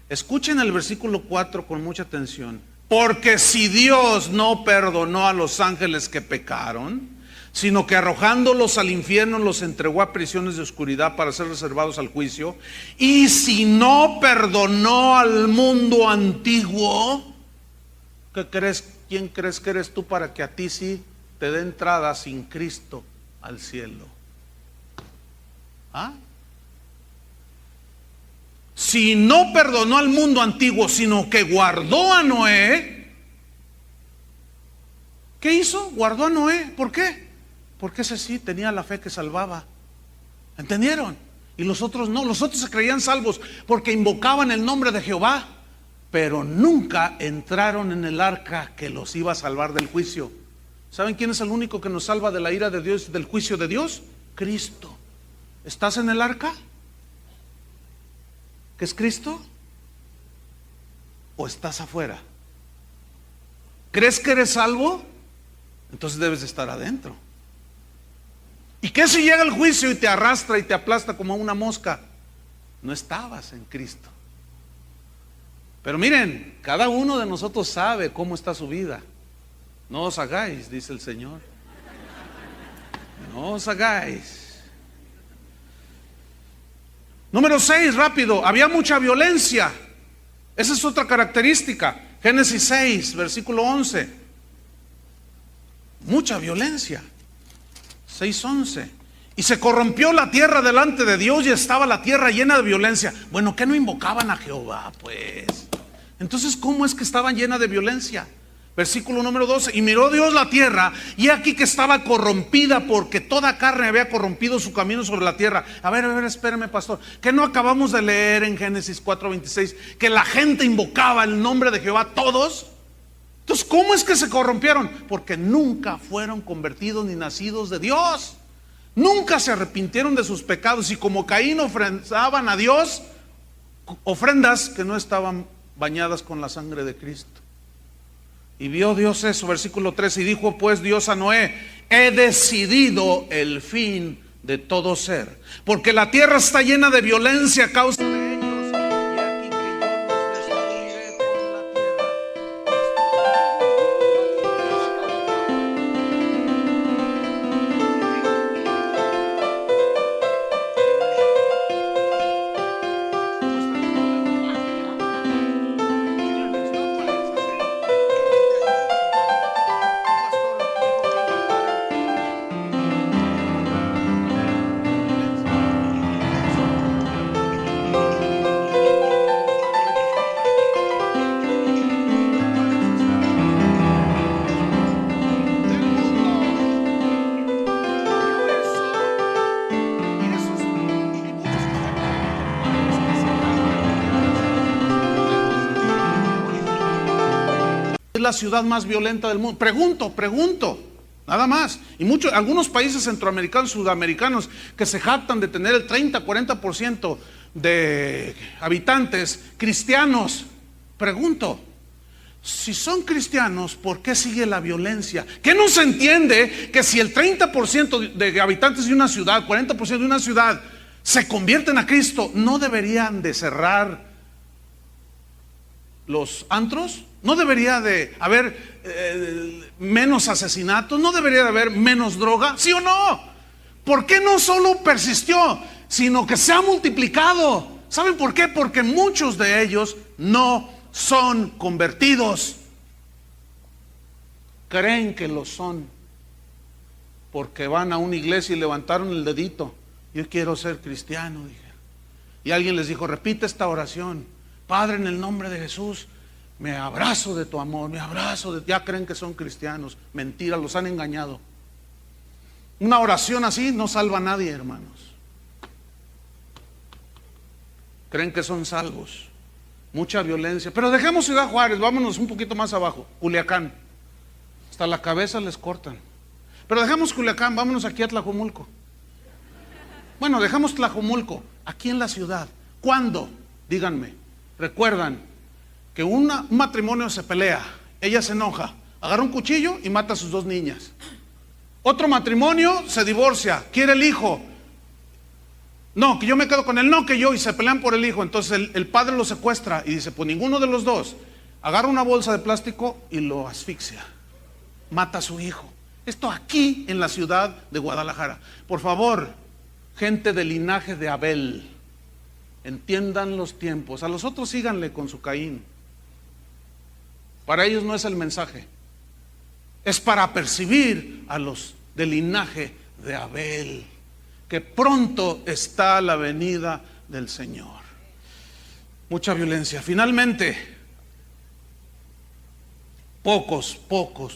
Escuchen el versículo 4 con mucha atención. Porque si Dios no perdonó a los ángeles que pecaron, sino que arrojándolos al infierno los entregó a prisiones de oscuridad para ser reservados al juicio, y si no perdonó al mundo antiguo, ¿qué crees? ¿Quién crees que eres tú para que a ti sí te dé entrada sin Cristo al cielo? ¿Ah? Si no perdonó al mundo antiguo, sino que guardó a Noé, ¿qué hizo? Guardó a Noé. ¿Por qué? Porque ese sí tenía la fe que salvaba. ¿Entendieron? Y los otros no. Los otros se creían salvos porque invocaban el nombre de Jehová, pero nunca entraron en el arca que los iba a salvar del juicio. ¿Saben quién es el único que nos salva de la ira de Dios y del juicio de Dios? Cristo. ¿Estás en el arca? ¿Qué es Cristo? ¿O estás afuera? ¿Crees que eres salvo? Entonces debes de estar adentro. ¿Y qué si llega el juicio y te arrastra y te aplasta como una mosca? No estabas en Cristo. Pero miren, cada uno de nosotros sabe cómo está su vida. No os hagáis, dice el Señor. No os hagáis. Número 6, rápido. Había mucha violencia. Esa es otra característica. Génesis 6, versículo 11. Mucha violencia. 6:11. Y se corrompió la tierra delante de Dios y estaba la tierra llena de violencia. Bueno, ¿qué no invocaban a Jehová? Pues entonces, ¿cómo es que estaban llena de violencia? Versículo número 12. Y miró Dios la tierra, y aquí que estaba corrompida, porque toda carne había corrompido su camino sobre la tierra. A ver, espérame, pastor. ¿Qué no acabamos de leer en Génesis 4:26? Que la gente invocaba el nombre de Jehová, todos. Entonces, ¿cómo es que se corrompieron? Porque nunca fueron convertidos ni nacidos de Dios. Nunca se arrepintieron de sus pecados. Y como Caín ofrendaban a Dios ofrendas que no estaban bañadas con la sangre de Cristo. Y vio Dios eso, versículo 13, y dijo pues Dios a Noé: he decidido el fin de todo ser, porque la tierra está llena de violencia a causa de ellos, y aquí que yo los destruiré con la tierra. la ciudad más violenta del mundo? Pregunto, nada más. Y algunos países centroamericanos, sudamericanos, que se jactan de tener el 30-40% de habitantes cristianos. Pregunto, si son cristianos, ¿por qué sigue la violencia? ¿Qué no se entiende que si el 30% de habitantes de una ciudad, 40% de una ciudad se convierten a Cristo, no deberían de cerrar los antros? ¿No debería de haber menos asesinatos? ¿No debería de haber menos droga? ¿Sí o no? ¿Por qué no solo persistió, sino que se ha multiplicado? ¿Saben por qué? Porque muchos de ellos no son convertidos. Creen que lo son porque van a una iglesia y levantaron el dedito. Yo quiero ser cristiano, dije. Y alguien les dijo, repite esta oración: Padre, en el nombre de Jesús, me abrazo de tu amor, me abrazo de... Ya creen que son cristianos. Mentira, los han engañado. Una oración así no salva a nadie, hermanos. Creen que son salvos. Mucha violencia. Pero dejemos Ciudad Juárez, vámonos un poquito más abajo. Culiacán. Hasta la cabeza les cortan. Pero dejemos Culiacán, vámonos aquí a Tlajomulco. Bueno, dejamos Tlajomulco, aquí en la ciudad. ¿Cuándo? Díganme. ¿Recuerdan que un matrimonio se pelea? Ella se enoja, agarra un cuchillo y mata a sus 2 niñas. Otro matrimonio se divorcia, quiere el hijo. No, que yo me quedo con él, no, que yo, y se pelean por el hijo. Entonces el padre lo secuestra y dice, pues ninguno de los dos. Agarra una bolsa de plástico y lo asfixia. Mata a su hijo. Esto aquí en la ciudad de Guadalajara. Por favor, gente del linaje de Abel, entiendan los tiempos. A los otros síganle con su Caín. Para ellos no es el mensaje. Es para percibir a los del linaje de Abel, que pronto está la venida del Señor. Mucha violencia. Finalmente,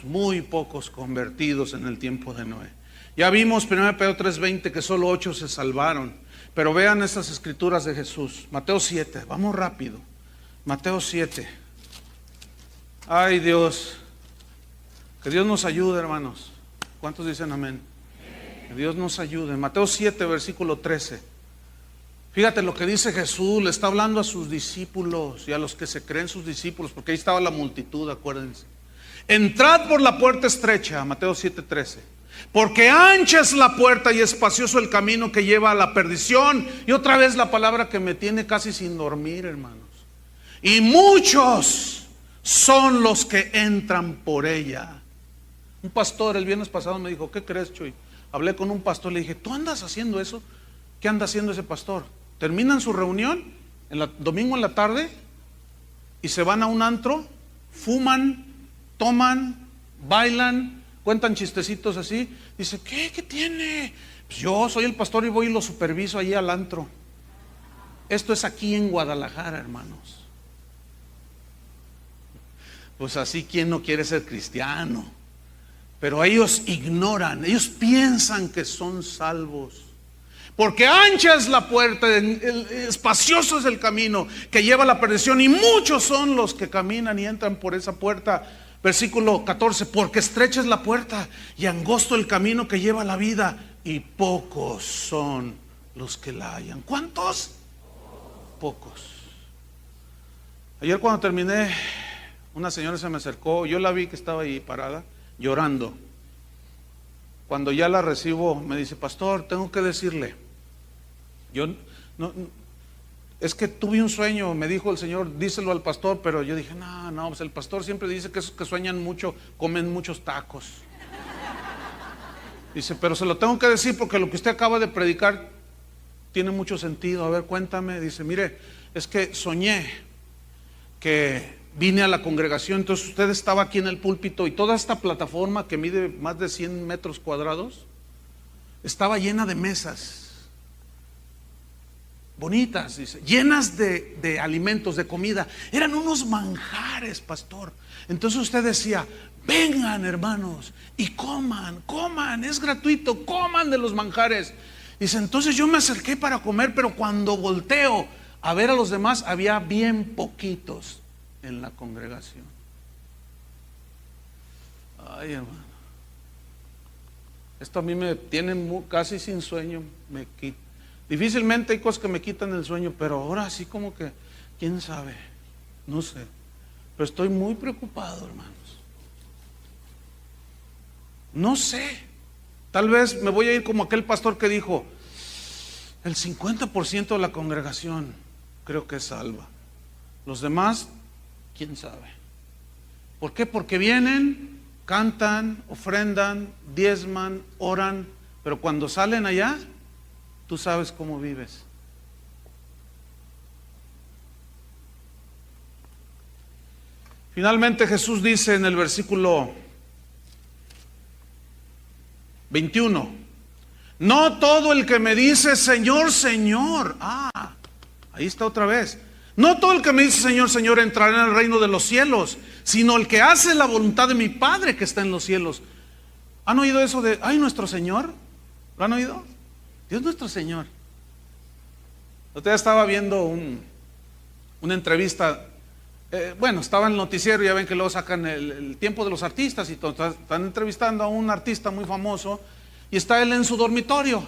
muy pocos convertidos en el tiempo de Noé. Ya vimos 1 Pedro 3:20 que solo 8 se salvaron. Pero vean estas escrituras de Jesús. Mateo 7, vamos rápido. Mateo 7. Ay, Dios. Que Dios nos ayude, hermanos. ¿Cuántos dicen amén? Que Dios nos ayude. Mateo 7, versículo 13. Fíjate lo que dice Jesús. Le está hablando a sus discípulos y a los que se creen sus discípulos, porque ahí estaba la multitud, acuérdense. Entrad por la puerta estrecha, Mateo 7:13. Porque ancha es la puerta y espacioso el camino que lleva a la perdición. Y otra vez la palabra que me tiene casi sin dormir, hermanos. Y muchos son los que entran por ella. Un pastor el viernes pasado me dijo, ¿qué crees, Chuy? Hablé con un pastor, le dije, ¿tú andas haciendo eso? ¿Qué anda haciendo ese pastor? Terminan su reunión domingo en la tarde y se van a un antro, fuman, toman, bailan, cuentan chistecitos así. Dice, ¿qué tiene? Pues yo soy el pastor y voy y lo superviso allí al antro. Esto es aquí en Guadalajara, hermanos. Pues así, ¿quién no quiere ser cristiano? Pero ellos ignoran, ellos piensan que son salvos. Porque ancha es la puerta, espacioso es el camino que lleva a la perdición, y muchos son los que caminan y entran por esa puerta. Versículo 14, porque estrecha es la puerta y angosto el camino que lleva a la vida, y pocos son los que la hallan. ¿Cuántos? Pocos. Ayer cuando terminé, una señora se me acercó, yo la vi que estaba ahí parada, llorando. Cuando ya la recibo, me dice, pastor, tengo que decirle, es que tuve un sueño, me dijo el Señor, díselo al pastor, pero yo dije, no, pues el pastor siempre dice que esos que sueñan mucho, comen muchos tacos. Dice, pero se lo tengo que decir porque lo que usted acaba de predicar tiene mucho sentido. A ver, cuéntame. Dice, mire, es que soñé que vine a la congregación, entonces usted estaba aquí en el púlpito y toda esta plataforma que mide más de 100 metros cuadrados estaba llena de mesas bonitas, dice, llenas de alimentos, de comida. Eran unos manjares, pastor. Entonces usted decía, vengan, hermanos, y coman, es gratuito, coman de los manjares. Dice, entonces yo me acerqué para comer, pero cuando volteo a ver a los demás, había bien poquitos en la congregación. Ay, hermano. Esto a mí me tiene casi sin sueño. Difícilmente hay cosas que me quitan el sueño, pero ahora sí como que, quién sabe, no sé. Pero estoy muy preocupado, hermanos. No sé. Tal vez me voy a ir como aquel pastor que dijo, el 50% de la congregación creo que es salva. Los demás, quién sabe. ¿Por qué? Porque vienen, cantan, ofrendan, diezman, oran, pero cuando salen allá, tú sabes cómo vives. Finalmente Jesús dice en el versículo 21, no todo el que me dice Señor, Señor, ahí está otra vez, no todo el que me dice Señor, Señor entrará en el reino de los cielos, sino el que hace la voluntad de mi Padre que está en los cielos. ¿Han oído eso de, ay, nuestro Señor? ¿Lo han oído? Dios nuestro Señor. Usted estaba viendo una entrevista, estaba en el noticiero, ya ven que luego sacan el tiempo de los artistas y todo, están entrevistando a un artista muy famoso y está él en su dormitorio.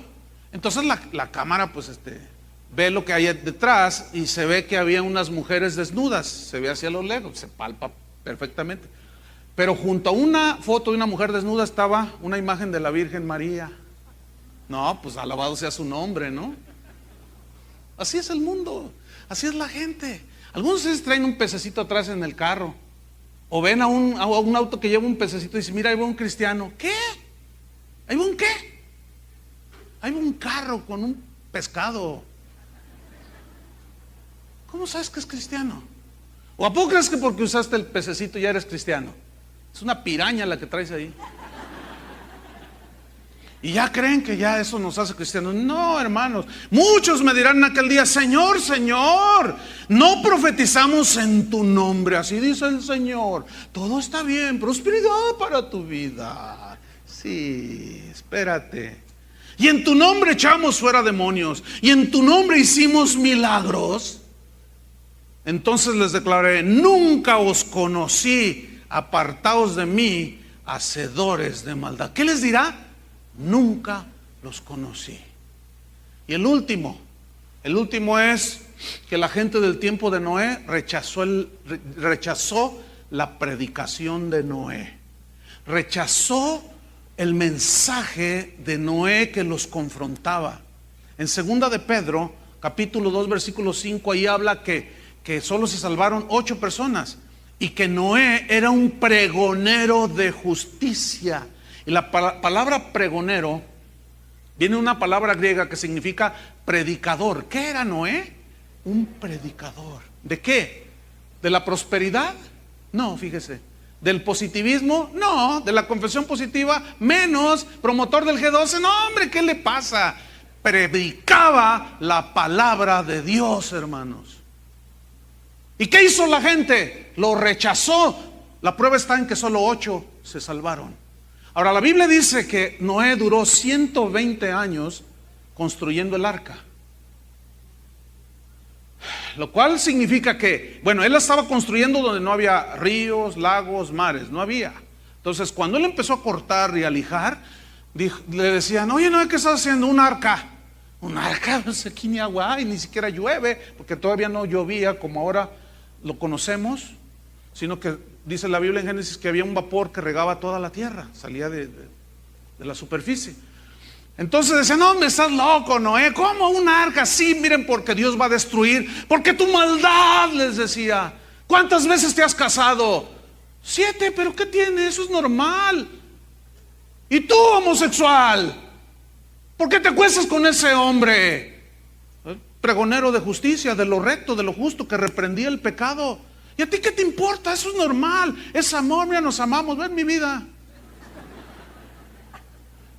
Entonces la cámara pues ve lo que hay detrás y se ve que había unas mujeres desnudas, se ve hacia lo lejos, se palpa perfectamente. Pero junto a una foto de una mujer desnuda estaba una imagen de la Virgen María. No, pues alabado sea su nombre, ¿no? Así es el mundo, así es la gente. Algunos de ustedes traen un pececito atrás en el carro, o ven a un auto que lleva un pececito y dicen, mira, ahí va un cristiano. ¿Qué? ¿Ahí va un qué? Ahí va un carro con un pescado. ¿Cómo sabes que es cristiano? ¿O a poco crees que porque usaste el pececito ya eres cristiano? Es una piraña la que traes ahí. Y ya creen que ya eso nos hace cristianos. No, hermanos. Muchos me dirán en aquel día, Señor, Señor, no profetizamos en tu nombre. Así dice el Señor. Todo está bien, prosperidad para tu vida. Sí, espérate. Y en tu nombre echamos fuera demonios. Y en tu nombre hicimos milagros. Entonces les declaré, nunca os conocí, apartaos de mí, hacedores de maldad. ¿Qué les dirá? Nunca los conocí. Y el último es que la gente del tiempo de Noé rechazó la predicación de Noé. Rechazó el mensaje de Noé que los confrontaba. En 2 de Pedro, capítulo 2, versículo 5, ahí habla que solo se salvaron 8 personas y que Noé era un pregonero de justicia. Y la palabra pregonero viene de una palabra griega que significa predicador. ¿Qué era Noé? Un predicador. ¿De qué? ¿De la prosperidad? No, fíjese. ¿Del positivismo? No. ¿De la confesión positiva? Menos. ¿Promotor del G12? No, hombre, ¿qué le pasa? Predicaba la palabra de Dios, hermanos. ¿Y qué hizo la gente? Lo rechazó. La prueba está en que solo 8 se salvaron. Ahora la Biblia dice que Noé duró 120 años construyendo el arca. Lo cual significa que, él la estaba construyendo donde no había ríos, lagos, mares, no había. Entonces cuando él empezó a cortar y a lijar, le decían, oye, Noé, ¿qué estás haciendo? Un arca. Un arca, pues aquí ni agua hay, ni siquiera llueve, porque todavía no llovía como ahora lo conocemos, sino que dice la Biblia en Génesis que había un vapor que regaba toda la tierra, salía de la superficie. Entonces decían, no, me estás loco, Noé, ¿cómo un arca? Sí, miren, porque Dios va a destruir, porque tu maldad, les decía. ¿Cuántas veces te has casado? 7, pero ¿qué tiene? Eso es normal. ¿Y tú, homosexual? ¿Por qué te acuestas con ese hombre? Pregonero de justicia, de lo recto, de lo justo, que reprendía el pecado. ¿Y a ti qué te importa? Eso es normal, es amor, mira, nos amamos, ven mi vida.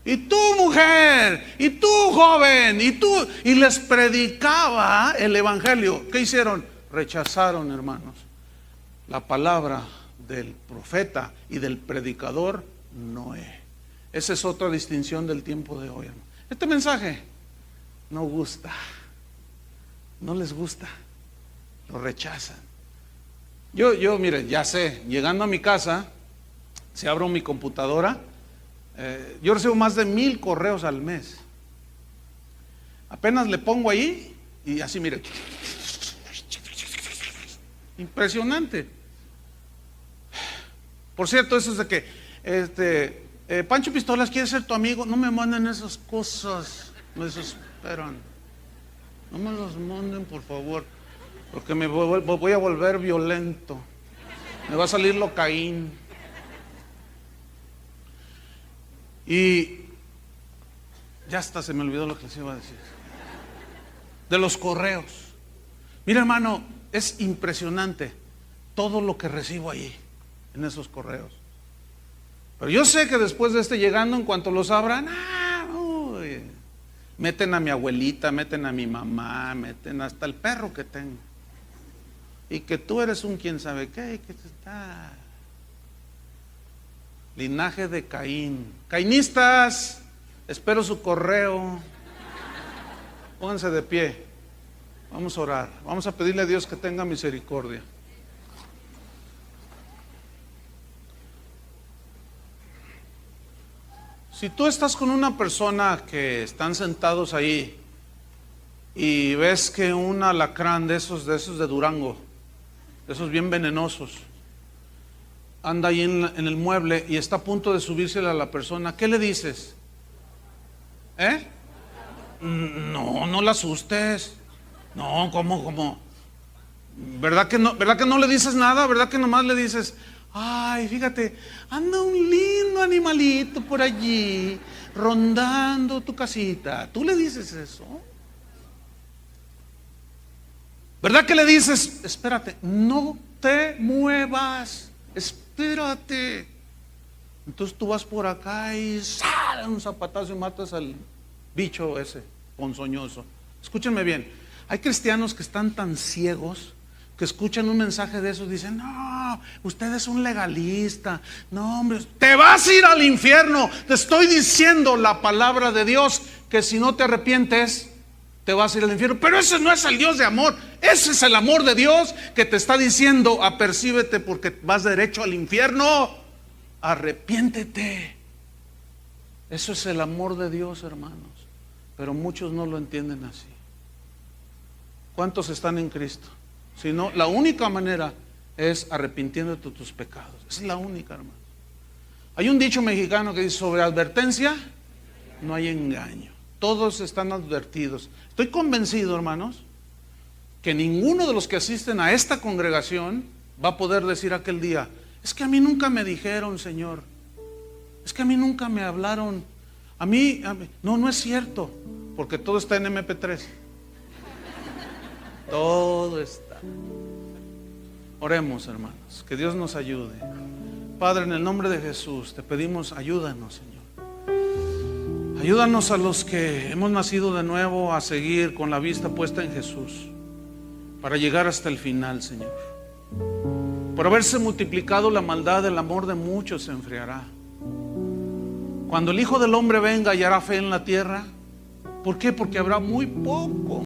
Y tú, mujer, y tú, joven, y tú, y les predicaba el evangelio. ¿Qué hicieron? Rechazaron, hermanos, la palabra del profeta y del predicador Noé. Esa es otra distinción del tiempo de hoy, hermano. Este mensaje no gusta, no les gusta, lo rechazan. Yo, mire, ya sé, llegando a mi casa, Si abro mi computadora, yo recibo más de 1000 correos al mes. Apenas le pongo ahí y así, mire, impresionante. Por cierto, eso es de que Pancho Pistolas quiere ser tu amigo. No me manden esas cosas, me desesperan. No me los manden, por favor, porque me voy a volver violento. Me va a salir locaín. Y ya hasta se me olvidó lo que les iba a decir. De los correos. Mira, hermano, es impresionante todo lo que recibo ahí, en esos correos. Pero yo sé que después de llegando, en cuanto los abran, meten a mi abuelita, meten a mi mamá, meten hasta el perro que tengo. Y que tú eres un quién sabe qué, y que está. Linaje de Caín. Cainistas, espero su correo. Pónganse de pie. Vamos a orar. Vamos a pedirle a Dios que tenga misericordia. Si tú estás con una persona que están sentados ahí y ves que un alacrán de esos de Durango, de esos bien venenosos, anda ahí en el mueble y está a punto de subírsele a la persona, ¿qué le dices? No la asustes. No, ¿cómo? ¿Verdad que no le dices nada? ¿Verdad que nomás le dices, ay, fíjate, anda un lindo animalito por allí, rondando tu casita? ¿Tú le dices eso? ¿Verdad que le dices, espérate, no te muevas, espérate? Entonces tú vas por acá y ¡sale! Un zapatazo y matas al bicho ese ponzoñoso. Escúchenme bien. Hay cristianos que están tan ciegos que escuchan un mensaje de esos y dicen, no, usted es un legalista. No, hombre, te vas a ir al infierno. Te estoy diciendo la palabra de Dios que si no te arrepientes, te vas a ir al infierno. Pero ese no es el Dios de amor. Ese es el amor de Dios que te está diciendo, apercíbete porque vas derecho al infierno. Arrepiéntete. Eso es el amor de Dios, hermanos. Pero muchos no lo entienden así. ¿Cuántos están en Cristo? Si no, la única manera es arrepintiéndote de tus pecados. Es la única, hermano. Hay un dicho mexicano que dice, sobre advertencia no hay engaño. Todos están advertidos. Estoy convencido, hermanos, que ninguno de los que asisten a esta congregación va a poder decir aquel día, es que a mí nunca me dijeron, Señor. Es que a mí nunca me hablaron. A mí. No es cierto, porque todo está en MP3. Todo está. Oremos, hermanos, que Dios nos ayude. Padre, en el nombre de Jesús te pedimos, ayúdanos, Señor. Ayúdanos a los que hemos nacido de nuevo a seguir con la vista puesta en Jesús, para llegar hasta el final, Señor. Por haberse multiplicado la maldad, el amor de muchos se enfriará. Cuando el Hijo del Hombre venga y hará fe en la tierra. ¿Por qué? Porque habrá muy poco